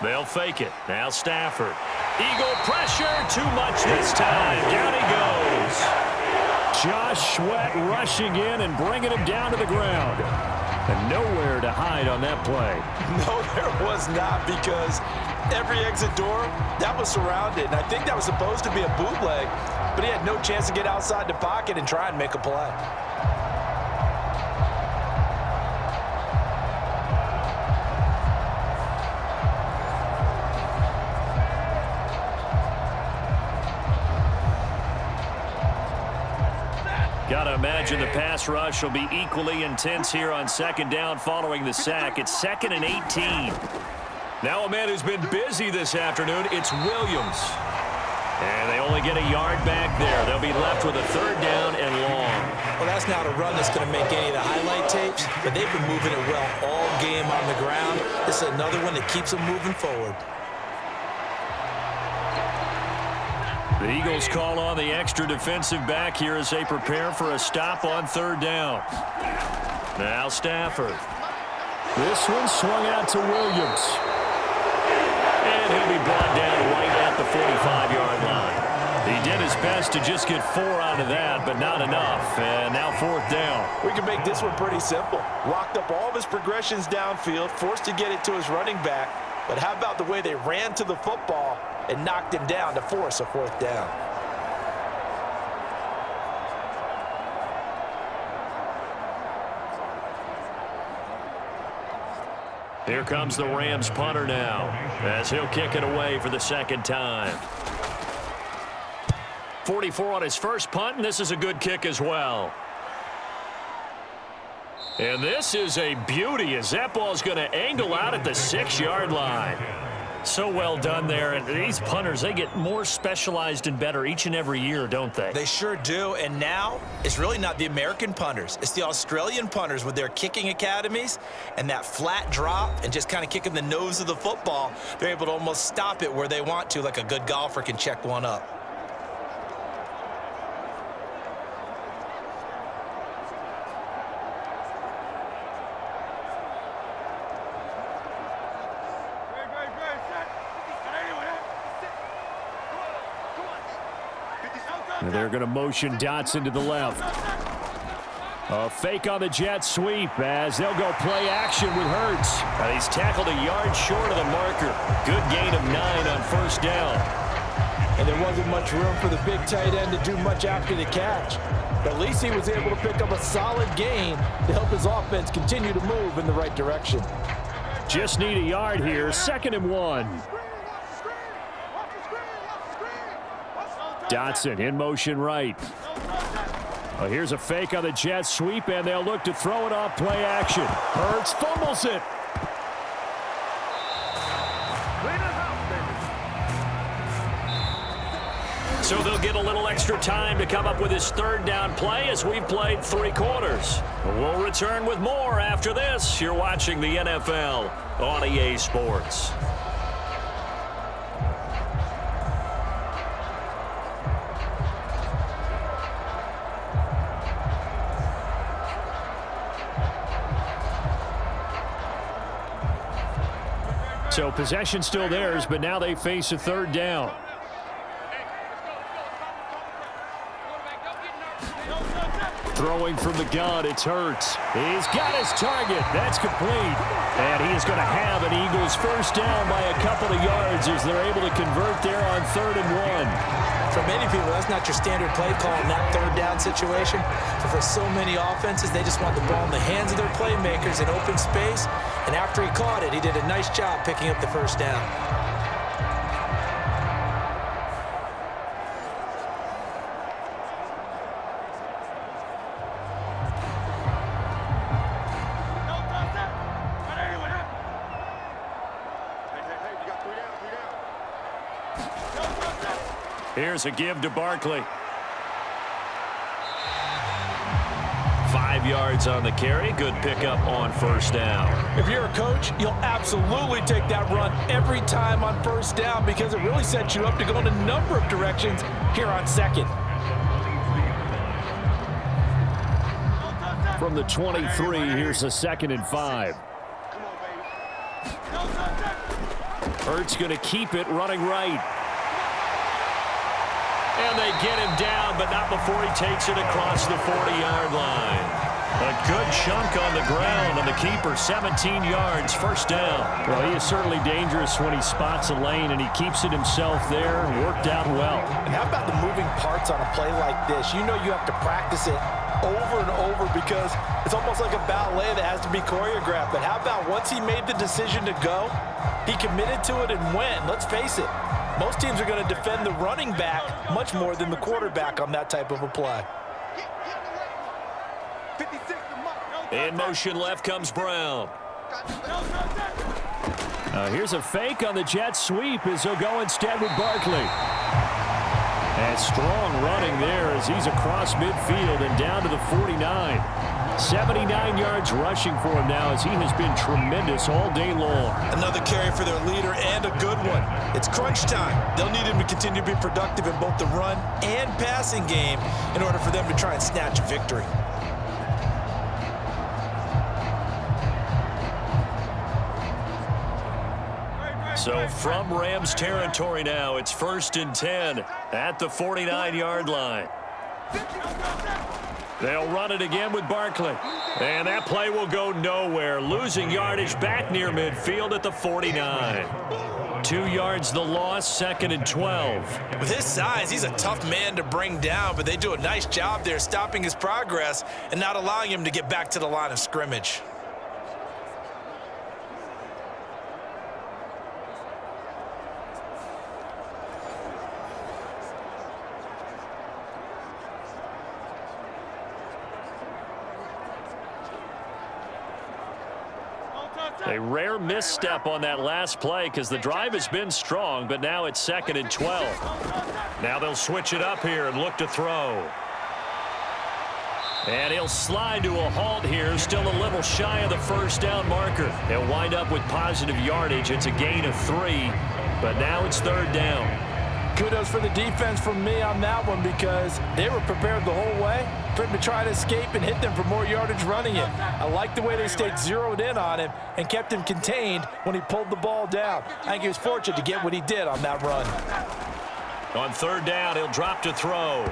They'll fake it. Now Stafford. Eagle pressure. Too much this time. Down he goes. Josh Sweat rushing in and bringing him down to the ground. And nowhere to hide on that play. No, there was not, because every exit door, that was surrounded. And I think that was supposed to be a bootleg, but he had no chance to get outside the pocket and try and make a play. Gotta imagine the pass rush will be equally intense here on 2nd down following the sack. It's 2nd and 18. Now a man who's been busy this afternoon, it's Williams. And they only get a yard back there. They'll be left with a 3rd down and long. Well, that's not a run that's going to make any of the highlight tapes, but they've been moving it well all game on the ground. This is another one that keeps them moving forward. The Eagles call on the extra defensive back here as they prepare for a stop on 3rd down. Now Stafford. This one swung out to Williams. And he'll be brought down right at the 45-yard line. He did his best to just get 4 out of that, but not enough. And now 4th down. We can make this one pretty simple. Locked up all of his progressions downfield, forced to get it to his running back. But how about the way they ran to the football and knocked him down to force a 4th down? Here comes the Rams punter now, as he'll kick it away for the 2nd time. 44 on his first punt, and this is a good kick as well. And this is a beauty as that ball's going to angle out at the 6-yard line. So well done there. And these punters, they get more specialized and better each and every year, don't they? They sure do. And now it's really not the American punters. It's the Australian punters with their kicking academies and that flat drop and just kind of kicking the nose of the football. They're able to almost stop it where they want to, like a good golfer can check one up. And they're going to motion Dotson to the left. A fake on the jet sweep as they'll go play action with Hurts. And he's tackled a yard short of the marker. Good gain of 9 on 1st down. And there wasn't much room for the big tight end to do much after the catch. But at least he was able to pick up a solid gain to help his offense continue to move in the right direction. Just need a yard here. 2nd and 1. Dotson in motion right. Well, here's a fake on the jet sweep, and they'll look to throw it off play action. Hurts fumbles it. So they'll get a little extra time to come up with his 3rd down play as we've played 3 quarters. We'll return with more after this. You're watching the NFL on EA Sports. So possession still theirs, but now they face a 3rd down. Throwing from the gun, it's Hurts. He's got his target. That's complete. And he is going to have an Eagles 1st down by a couple of yards as they're able to convert there on 3rd and 1. For many people, that's not your standard play call in that 3rd down situation. But for so many offenses, they just want the ball in the hands of their playmakers in open space. And after he caught it, he did a nice job picking up the 1st down. Here's a give to Barkley. 5 yards on the carry. Good pickup on 1st down. If you're a coach, you'll absolutely take that run every time on 1st down because it really sets you up to go in a number of directions here on 2nd. From the 23, here's a 2nd and 5. Hurts going to keep it running right. And they get him down, but not before he takes it across the 40-yard line. A good chunk on the ground, and the keeper 17 yards, 1st down. Well, he is certainly dangerous when he spots a lane, and he keeps it himself there. Worked out well. And how about the moving parts on a play like this? You know you have to practice it over and over because it's almost like a ballet that has to be choreographed. But how about once he made the decision to go, he committed to it and went. Let's face it. Most teams are going to defend the running back much more than the quarterback on that type of a play. In motion left comes Brown. Here's a fake on the jet sweep as they'll go instead with Barkley. And strong running there as he's across midfield and down to the 49. 79 yards rushing for him now as he has been tremendous all day long. Another carry for their leader and a good one. It's crunch time. They'll need him to continue to be productive in both the run and passing game in order for them to try and snatch a victory. So from Rams territory now, it's 1st and 10 at the 49-yard line. They'll run it again with Barkley. And that play will go nowhere, losing yardage back near midfield at the 49. 2 yards the loss, 2nd and 12. With his size, he's a tough man to bring down, but they do a nice job there stopping his progress and not allowing him to get back to the line of scrimmage. A rare misstep on that last play because the drive has been strong, but now it's 2nd and 12. Now they'll switch it up here and look to throw. And he'll slide to a halt here, still a little shy of the first down marker. They'll wind up with positive yardage. It's a gain of 3, but now it's 3rd down. Kudos for the defense from me on that one because they were prepared the whole way for him to try to escape and hit them for more yardage running it. I like the way they stayed zeroed in on him and kept him contained when he pulled the ball down. I think he was fortunate to get what he did on that run. On 3rd down, he'll drop to throw.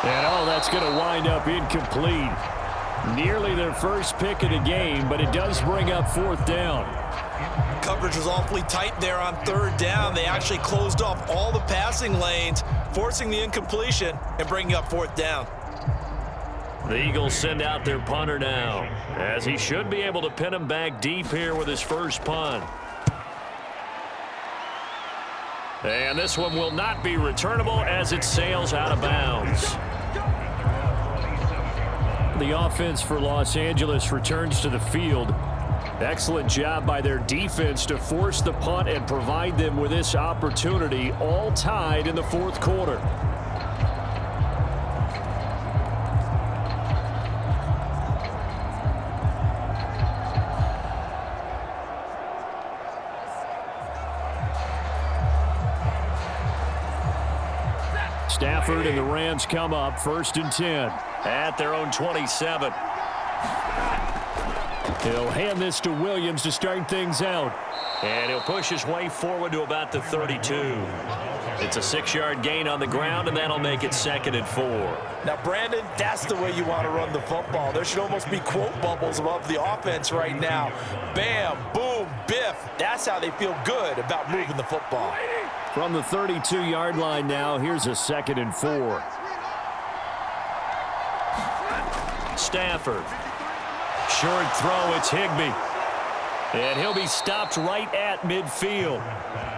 And that's going to wind up incomplete. Nearly their first pick of the game, but it does bring up 4th down. Coverage was awfully tight there on 3rd down. They actually closed off all the passing lanes, forcing the incompletion and bringing up 4th down. The Eagles send out their punter now, as he should be able to pin him back deep here with his first punt. And this one will not be returnable as it sails out of bounds. The offense for Los Angeles returns to the field. Excellent job by their defense to force the punt and provide them with this opportunity, all tied in the 4th quarter. Stafford and the Rams come up 1st and 10 at their own 27. He'll hand this to Williams to start things out. And he'll push his way forward to about the 32. It's a 6-yard gain on the ground, and that'll make it 2nd and 4. Now, Brandon, that's the way you want to run the football. There should almost be quote bubbles above the offense right now. Bam, boom, biff. That's how they feel good about moving the football. From the 32-yard line now, here's a 2nd and 4. Stafford. Short throw, it's Higbee. And he'll be stopped right at midfield.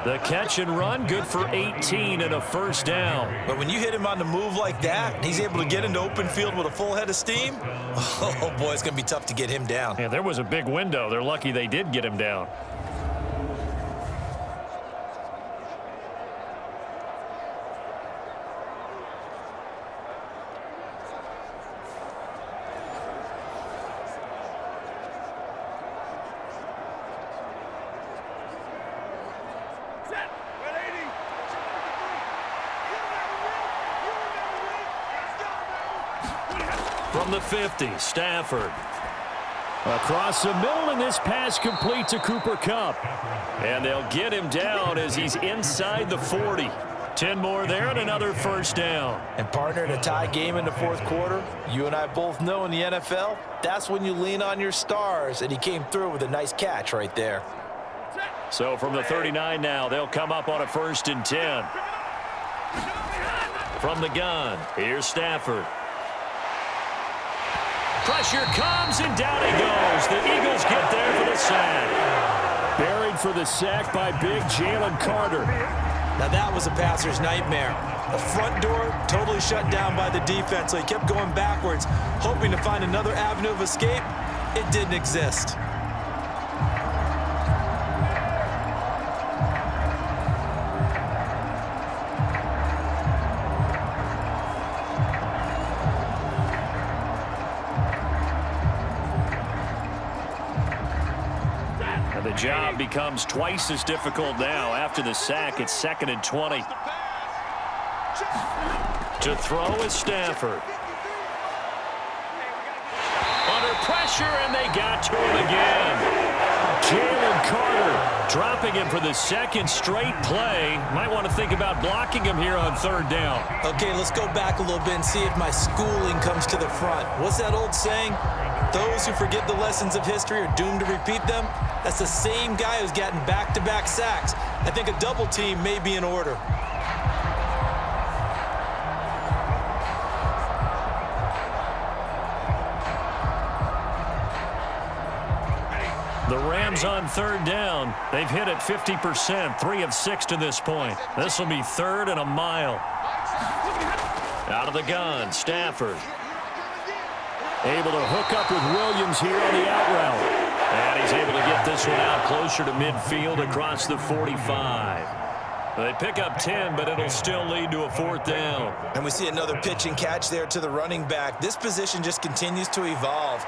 The catch and run, good for 18 and a 1st down. But when you hit him on the move like that, and he's able to get into open field with a full head of steam, oh boy, it's going to be tough to get him down. Yeah, there was a big window. They're lucky they did get him down. From the 50, Stafford. Across the middle, and this pass complete to Cooper Kupp. And they'll get him down as he's inside the 40. 10 more there and another 1st down. And partner, in a tie game in the 4th quarter, you and I both know in the NFL, that's when you lean on your stars, and he came through with a nice catch right there. So from the 39 now, they'll come up on a 1st and 10. From the gun, here's Stafford. Pressure comes, and down he goes. The Eagles get there for the sack. Buried for the sack by big Jalen Carter. Now that was a passer's nightmare. The front door totally shut down by the defense, so he kept going backwards, hoping to find another avenue of escape. It didn't exist. The job becomes twice as difficult now. After the sack, it's 2nd and 20. To throw is Stafford. Under pressure, and they got to him again. Jalen Carter dropping him for the second straight play. Might want to think about blocking him here on third down. Okay, let's go back a little bit and see if my schooling comes to the front. What's that old saying? Those who forget the lessons of history are doomed to repeat them. That's the same guy who's gotten back-to-back sacks. I think a double team may be in order. The Rams on third down. They've hit it 50%, 3 of 6 to this point. This will be 3rd and a mile. Out of the gun, Stafford. Able to hook up with Williams here on the out route. And he's able to get this one out closer to midfield across the 45. They pick up 10, but it'll still lead to a 4th down. And we see another pitch and catch there to the running back. This position just continues to evolve.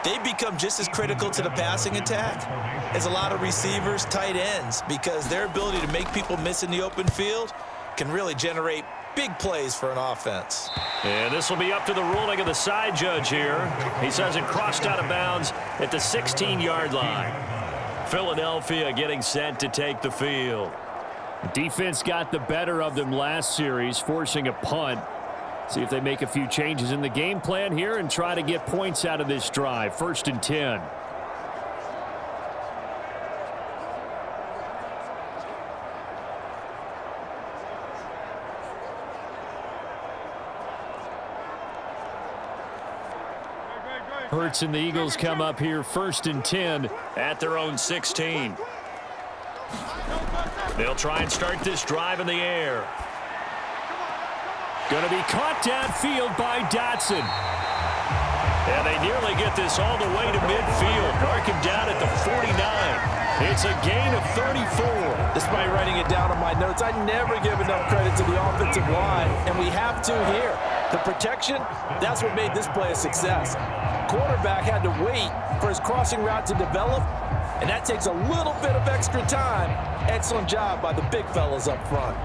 They become just as critical to the passing attack as a lot of receivers, tight ends, because their ability to make people miss in the open field can really generate big plays for an offense. And this will be up to the ruling of the side judge here. He says it crossed out of bounds at the 16-yard line. Philadelphia getting set to take the field. Defense got the better of them last series, forcing a punt. See if they make a few changes in the game plan here and try to get points out of this drive. 1st and 10. Hurts and the Eagles come up here 1st and 10 at their own 16. They'll try and start this drive in the air. Going to be caught downfield by Dotson. And they nearly get this all the way to midfield. Mark him down at the 49. It's a gain of 34. Despite writing it down on my notes, I never give enough credit to the offensive line, and we have to here. The protection, that's what made this play a success. Quarterback had to wait for his crossing route to develop, and that takes a little bit of extra time. Excellent job by the big fellas up front.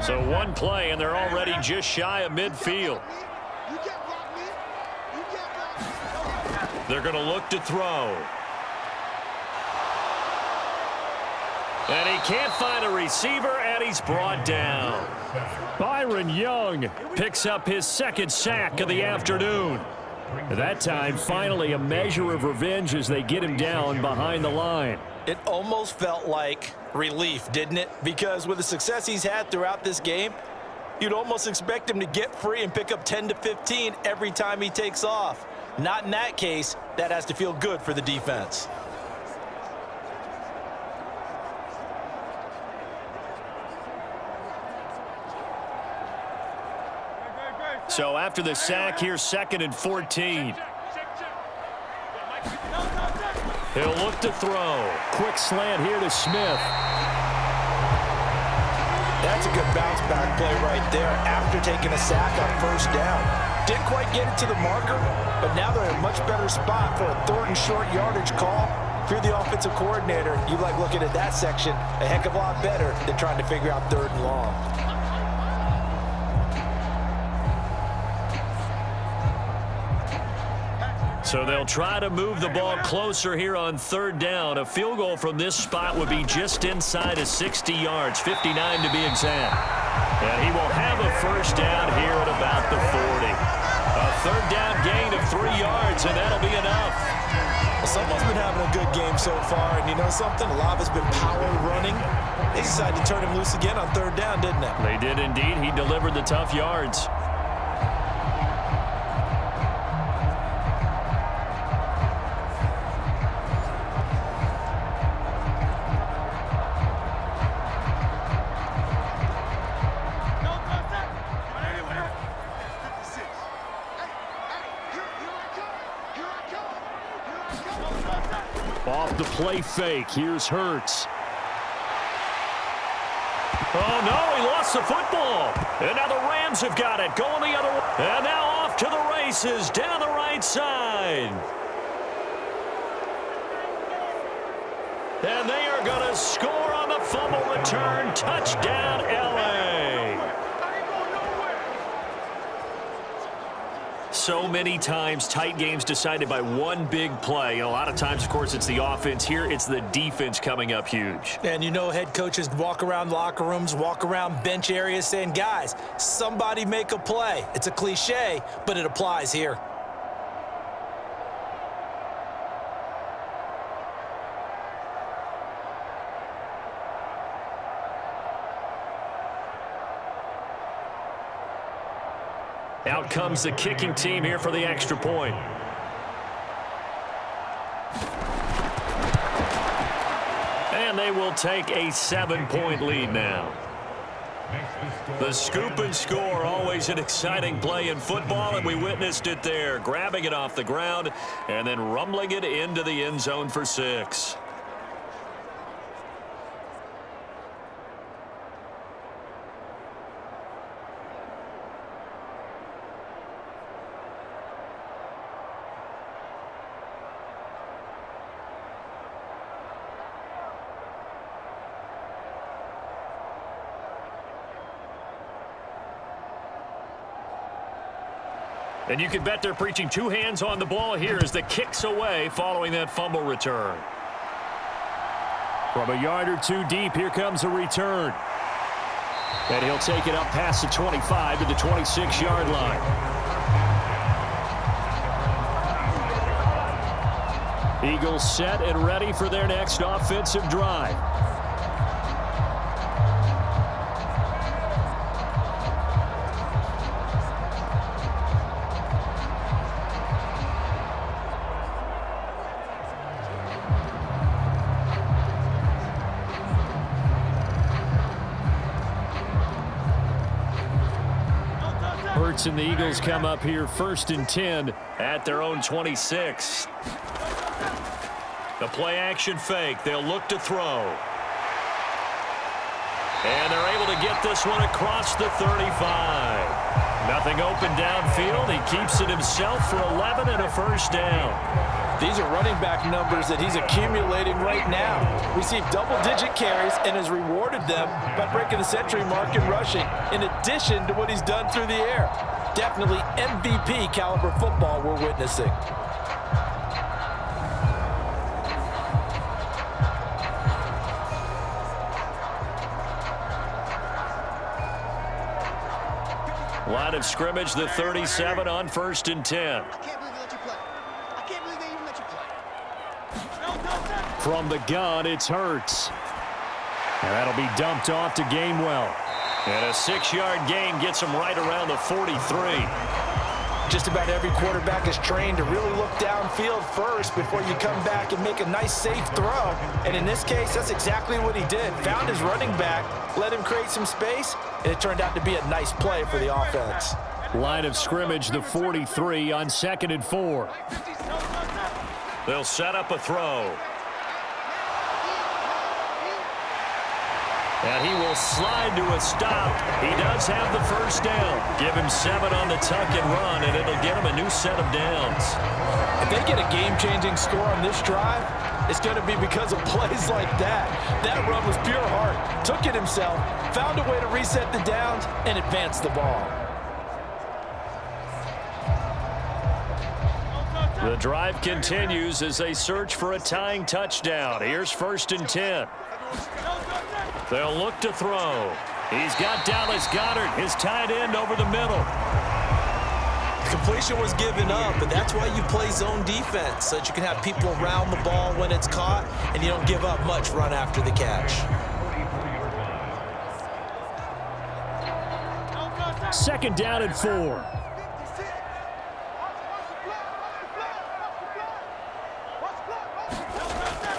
So one play, and they're already just shy of midfield. They're going to look to throw. And he can't find a receiver, and he's brought down. Byron Young picks up his 2nd sack of the afternoon. That time, finally, a measure of revenge as they get him down behind the line. It almost felt like relief, didn't it? Because with the success he's had throughout this game, you'd almost expect him to get free and pick up 10 to 15 every time he takes off. Not in that case. That has to feel good for the defense. So after the sack, here's 2nd and 14. He'll look to throw. Quick slant here to Smith. That's a good bounce back play right there after taking a sack on 1st down. Didn't quite get it to the marker, but now they're in a much better spot for a 3rd and short yardage call. If you're the offensive coordinator, you like looking at that section a heck of a lot better than trying to figure out 3rd and long. So they'll try to move the ball closer here on 3rd down. A field goal from this spot would be just inside of 60 yards, 59 to be exact. And he will have a 1st down here at about the 40. A 3rd down gain of 3 yards, and that'll be enough. Well, someone's been having a good game so far, and you know something? A lot of it's been power running. They decided to turn him loose again on 3rd down, didn't they? They did indeed. He delivered the tough yards. Off the play fake. Here's Hurts. Oh, no, he lost the football. And now the Rams have got it. Going the other way. And now off to the races down the right side. And they are going to score on the fumble return. Touchdown, L.A. so many times tight games decided by one big play. And a lot of times, of course, it's the offense. Here, it's the defense coming up huge. And you know head coaches walk around locker rooms, walk around bench areas saying, guys, somebody make a play. It's a cliche, but it applies here. Out comes the kicking team here for the extra point. And they will take a 7-point lead now. The scoop and score, always an exciting play in football, and we witnessed it there, grabbing it off the ground and then rumbling it into the end zone for 6. And you can bet they're preaching two hands on the ball here as the kick's away following that fumble return. From a yard or two deep, here comes a return. And he'll take it up past the 25 to the 26-yard line. Eagles set and ready for their next offensive drive. And the Eagles come up here 1st and 10 at their own 26. The play action fake. They'll look to throw. And they're able to get this one across the 35. Nothing open downfield. He keeps it himself for 11 and a first down. These are running back numbers that he's accumulating right now. Received double-digit carries and has rewarded them by breaking the century mark in rushing, in addition to what he's done through the air. Definitely MVP caliber football we're witnessing. Line of scrimmage, the 37 on 1st and 10. From the gun, it's Hurts. And that'll be dumped off to Gainwell. And a 6-yard gain gets him right around the 43. Just about every quarterback is trained to really look downfield first before you come back and make a nice, safe throw. And in this case, that's exactly what he did. Found his running back, let him create some space, and it turned out to be a nice play for the offense. Line of scrimmage, the 43 on 2nd and 4. They'll set up a throw. And he will slide to a stop. He does have the first down. Give him 7 on the tuck and run, and it'll get him a new set of downs. If they get a game-changing score on this drive, it's going to be because of plays like that. That run was pure heart. Took it himself, found a way to reset the downs, and advance the ball. The drive continues as they search for a tying touchdown. Here's 1st and 10. They'll look to throw. He's got Dallas Goedert, his tight end, over the middle. Completion was given up, but that's why you play zone defense, so that you can have people around the ball when it's caught, and you don't give up much run after the catch. 2nd down and 4.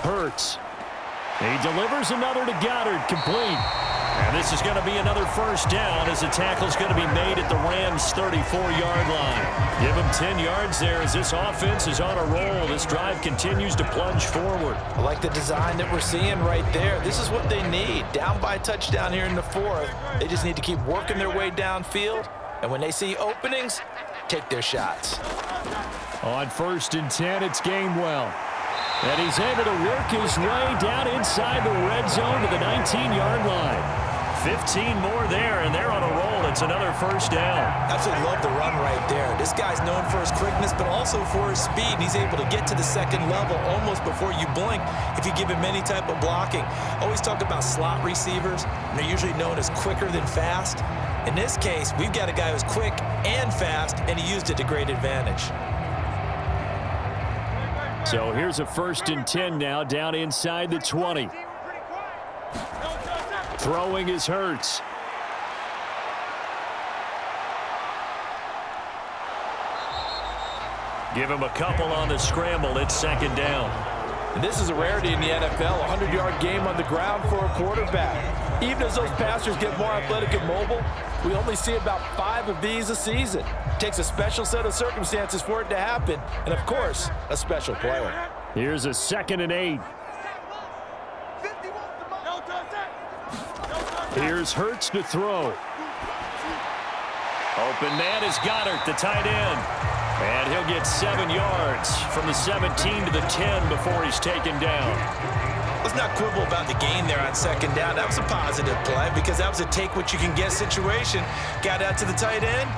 Hurts. He delivers another to Goddard, complete. And this is going to be another first down as the tackle's going to be made at the Rams' 34-yard line. Give them 10 yards there as this offense is on a roll. This drive continues to plunge forward. I like the design that we're seeing right there. This is what they need. Down by a touchdown here in the 4th. They just need to keep working their way downfield. And when they see openings, take their shots. On 1st and 10, it's Gainwell. And he's able to work his way down inside the red zone to the 19-yard line. 15 more there, and they're on a roll. It's another first down. Absolutely love the run right there. This guy's known for his quickness, but also for his speed. And he's able to get to the second level almost before you blink if you give him any type of blocking. Always talk about slot receivers, and they're usually known as quicker than fast. In this case, we've got a guy who's quick and fast, and he used it to great advantage. So here's a 1st and 10 now, down inside the 20. Throwing is Hurts. Give him a couple on the scramble. It's 2nd down. And this is a rarity in the NFL, a 100-yard game on the ground for a quarterback. Even as those passers get more athletic and mobile, we only see about 5 of these a season. It takes a special set of circumstances for it to happen, and of course, a special player. Here's a 2nd and 8. Here's Hurts to throw. Open man is Goddard, the tight end. And he'll get 7 yards from the 17 to the 10 before he's taken down. Let's not quibble about the gain there on 2nd down. That was a positive play because that was a take-what-you-can-get situation. Got out to the tight end.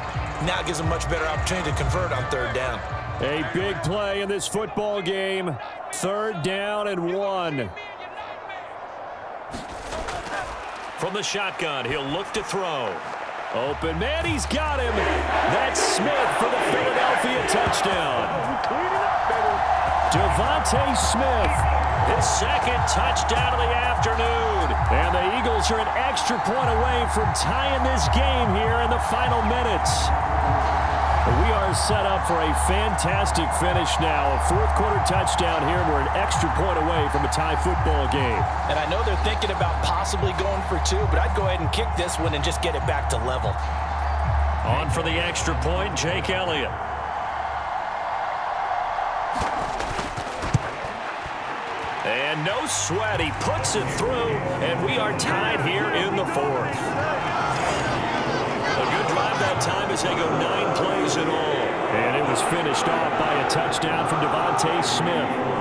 Now gives him a much better opportunity to convert on 3rd down. A big play in this football game. 3rd down and 1. From the shotgun, he'll look to throw. Open man, he's got him. That's Smith for the Philadelphia touchdown. Devontae Smith, His 2nd touchdown of the afternoon. and the Eagles are an extra point away from tying this game here in the final minutes. We are set up for a fantastic finish now. A 4th quarter touchdown here. We're an extra point away from a tie football game. And I know they're thinking about possibly going for 2, but I'd go ahead and kick this one and just get it back to level. On for the extra point, Jake Elliott. And no sweat, he puts it through, and we are tied here in the 4th. A good drive that time as they go 9 plays in all. And it was finished off by a touchdown from Devontae Smith.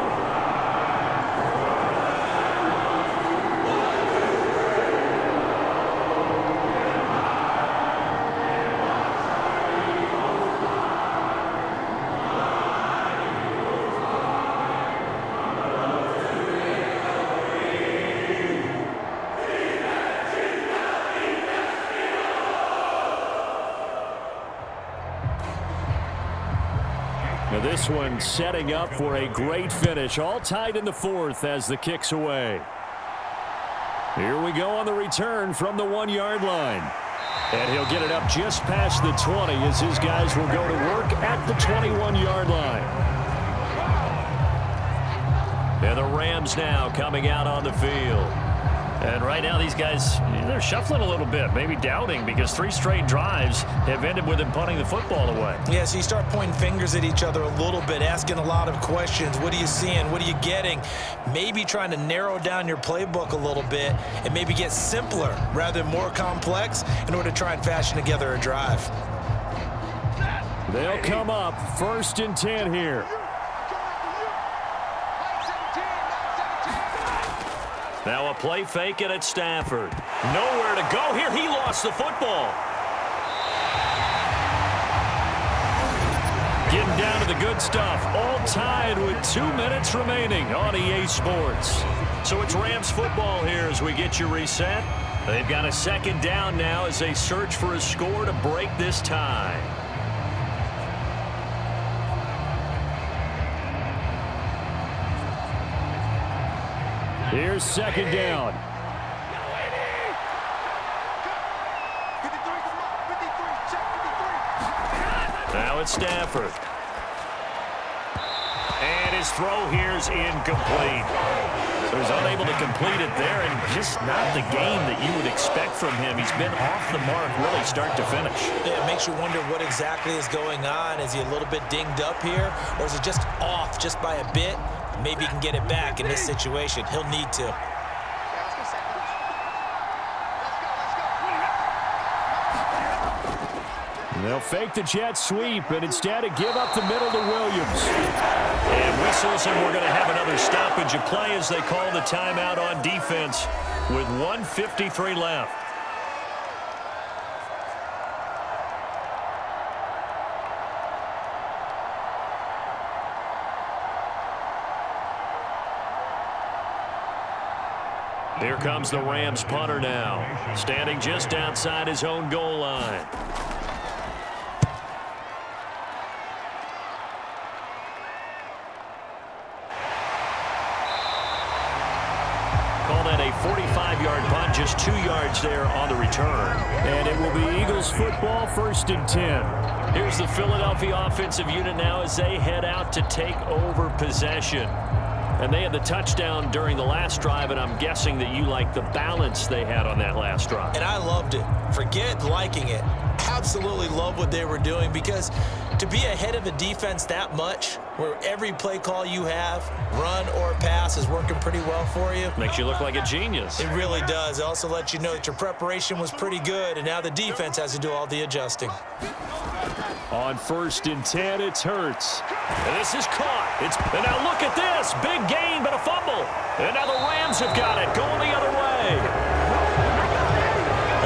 Now this one setting up for a great finish. All tied in the 4th as the kick's away. Here we go on the return from the 1-yard line. And he'll get it up just past the 20 as his guys will go to work at the 21-yard line. And the Rams now coming out on the field. And right now these guys, they're shuffling a little bit, maybe doubting, because 3 straight drives have ended with them punting the football away. Yeah, so you start pointing fingers at each other a little bit, asking a lot of questions. What are you seeing? What are you getting? Maybe trying to narrow down your playbook a little bit and maybe get simpler rather than more complex in order to try and fashion together a drive. They'll come up 1st and 10 here. Now a play fake it at Stafford. Nowhere to go here. He lost the football. Getting down to the good stuff. All tied with 2 minutes remaining on EA Sports. So it's Rams football here as we get you reset. They've got a 2nd down now as they search for a score to break this tie. Here's 2nd down. Now it's Stafford. And his throw here is incomplete. So he's unable to complete it there, and just not the game that you would expect from him. He's been off the mark really start to finish. Yeah, it makes you wonder what exactly is going on. Is he a little bit dinged up here, or is it just off just by a bit? Maybe he can get it back in this situation. He'll need to. They'll fake the jet sweep and instead give up the middle to Williams. And whistles, and we're going to have another stoppage of play as they call the timeout on defense with 1:53 left. Here comes the Rams punter now, standing just outside his own goal line. Call that a 45-yard punt, just 2 yards there on the return. And it will be Eagles football, 1st and 10. Here's the Philadelphia offensive unit now as they head out to take over possession. And they had the touchdown during the last drive, and I'm guessing that you like the balance they had on that last drive. And I loved it. Forget liking it. Absolutely love what they were doing, because to be ahead of a defense that much, where every play call you have, run or pass, is working pretty well for you. Makes you look like a genius. It really does. It also lets you know that your preparation was pretty good, and now the defense has to do all the adjusting. On 1st and 10, it's Hurts. And this is caught. And now look at this. Big gain, but a fumble. And now the Rams have got it, going the other way.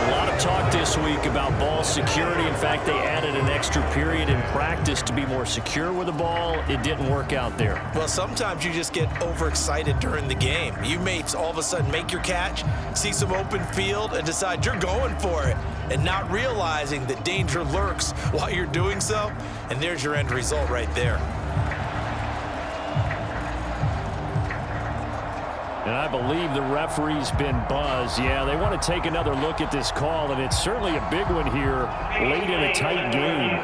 A lot of talk this week about ball security. In fact, they added an extra period in practice to be more secure with the ball. It didn't work out there. Well, sometimes you just get overexcited during the game. You may all of a sudden make your catch, see some open field, and decide you're going for it, and not realizing that danger lurks while you're doing so. And there's your end result right there. And I believe the referee's been buzzed. Yeah, they want to take another look at this call, and it's certainly a big one here late in a tight game.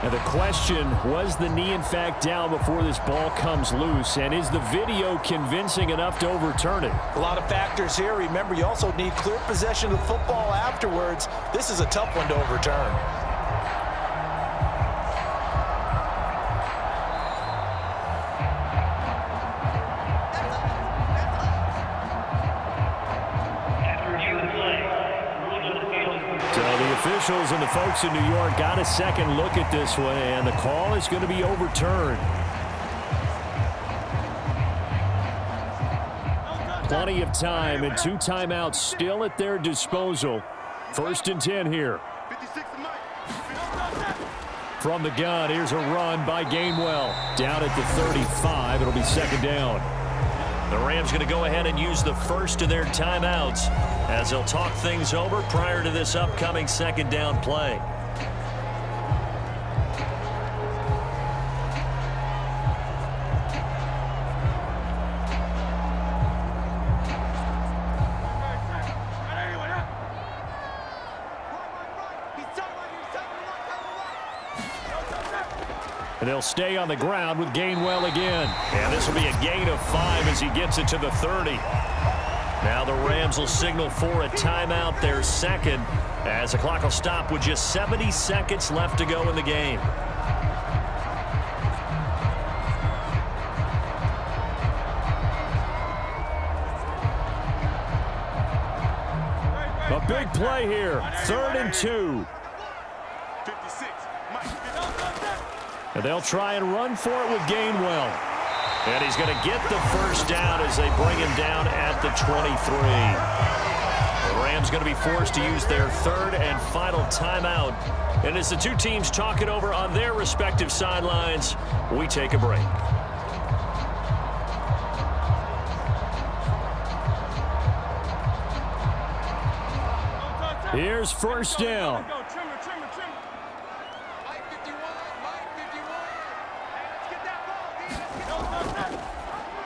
And the question, was the knee in fact down before this ball comes loose? And is the video convincing enough to overturn it? A lot of factors here. Remember, you also need clear possession of the football afterwards. This is a tough one to overturn. Officials and the folks in New York got a second look at this one, and the call is going to be overturned. Plenty of time and 2 timeouts still at their disposal. 1st and 10 here. From the gun, here's a run by Gainwell. Down at the 35, it'll be 2nd down. The Rams going to go ahead and use the first of their timeouts as they'll talk things over prior to this upcoming 2nd down play. And they'll stay on the ground with Gainwell again. And this will be a gain of 5 as he gets it to the 30. Now the Rams will signal for a timeout, their second, as the clock will stop with just 70 seconds left to go in the game. A big play here. 3rd and 2. And they'll try and run for it with Gainwell. And he's going to get the first down as they bring him down at the 23. The Rams going to be forced to use their 3rd and final timeout. And as the two teams talk it over on their respective sidelines, we take a break. Here's 1st down.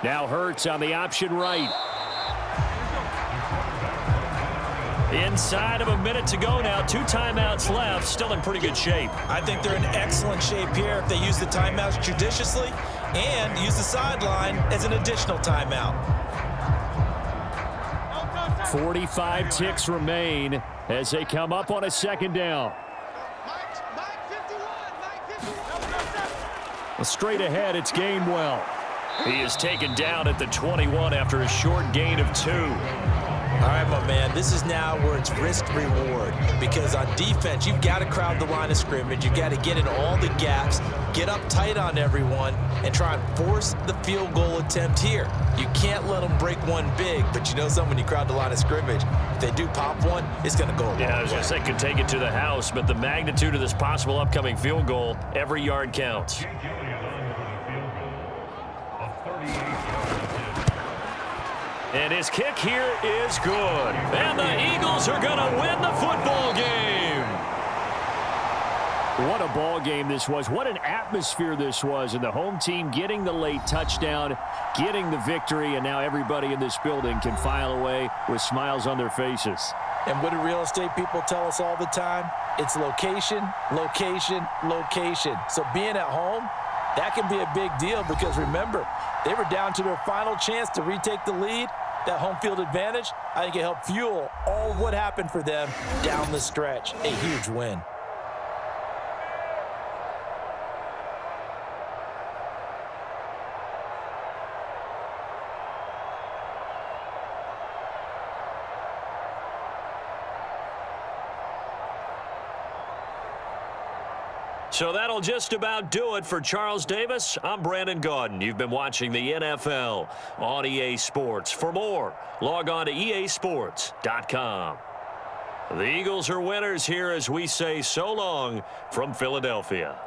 Now Hurts on the option right. Inside of a minute to go now. 2 timeouts left. Still in pretty good shape. I think they're in excellent shape here if they use the timeouts judiciously and use the sideline as an additional timeout. 45 ticks remain as they come up on a 2nd down. Straight ahead, it's Gainwell. He is taken down at the 21 after a short gain of 2. All right, my man, this is now where it's risk-reward, because on defense, you've got to crowd the line of scrimmage. You've got to get in all the gaps, get up tight on everyone, and try and force the field goal attempt here. You can't let them break one big, but you know something, when you crowd the line of scrimmage, if they do pop one, it's going to go a long way. I was going to say could take it to the house, but the magnitude of this possible upcoming field goal, every yard counts. And his kick here is good. And the Eagles are going to win the football game. What a ball game this was. What an atmosphere this was. And the home team getting the late touchdown, getting the victory, and now everybody in this building can file away with smiles on their faces. And what do real estate people tell us all the time? It's location, location, location. So being at home, that can be a big deal because remember, they were down to their final chance to retake the lead. That home field advantage, I think it helped fuel all of what happened for them down the stretch. A huge win. So that'll just about do it for Charles Davis. I'm Brandon Gaudin. You've been watching the NFL on EA Sports. For more, log on to easports.com. The Eagles are winners here as we say so long from Philadelphia.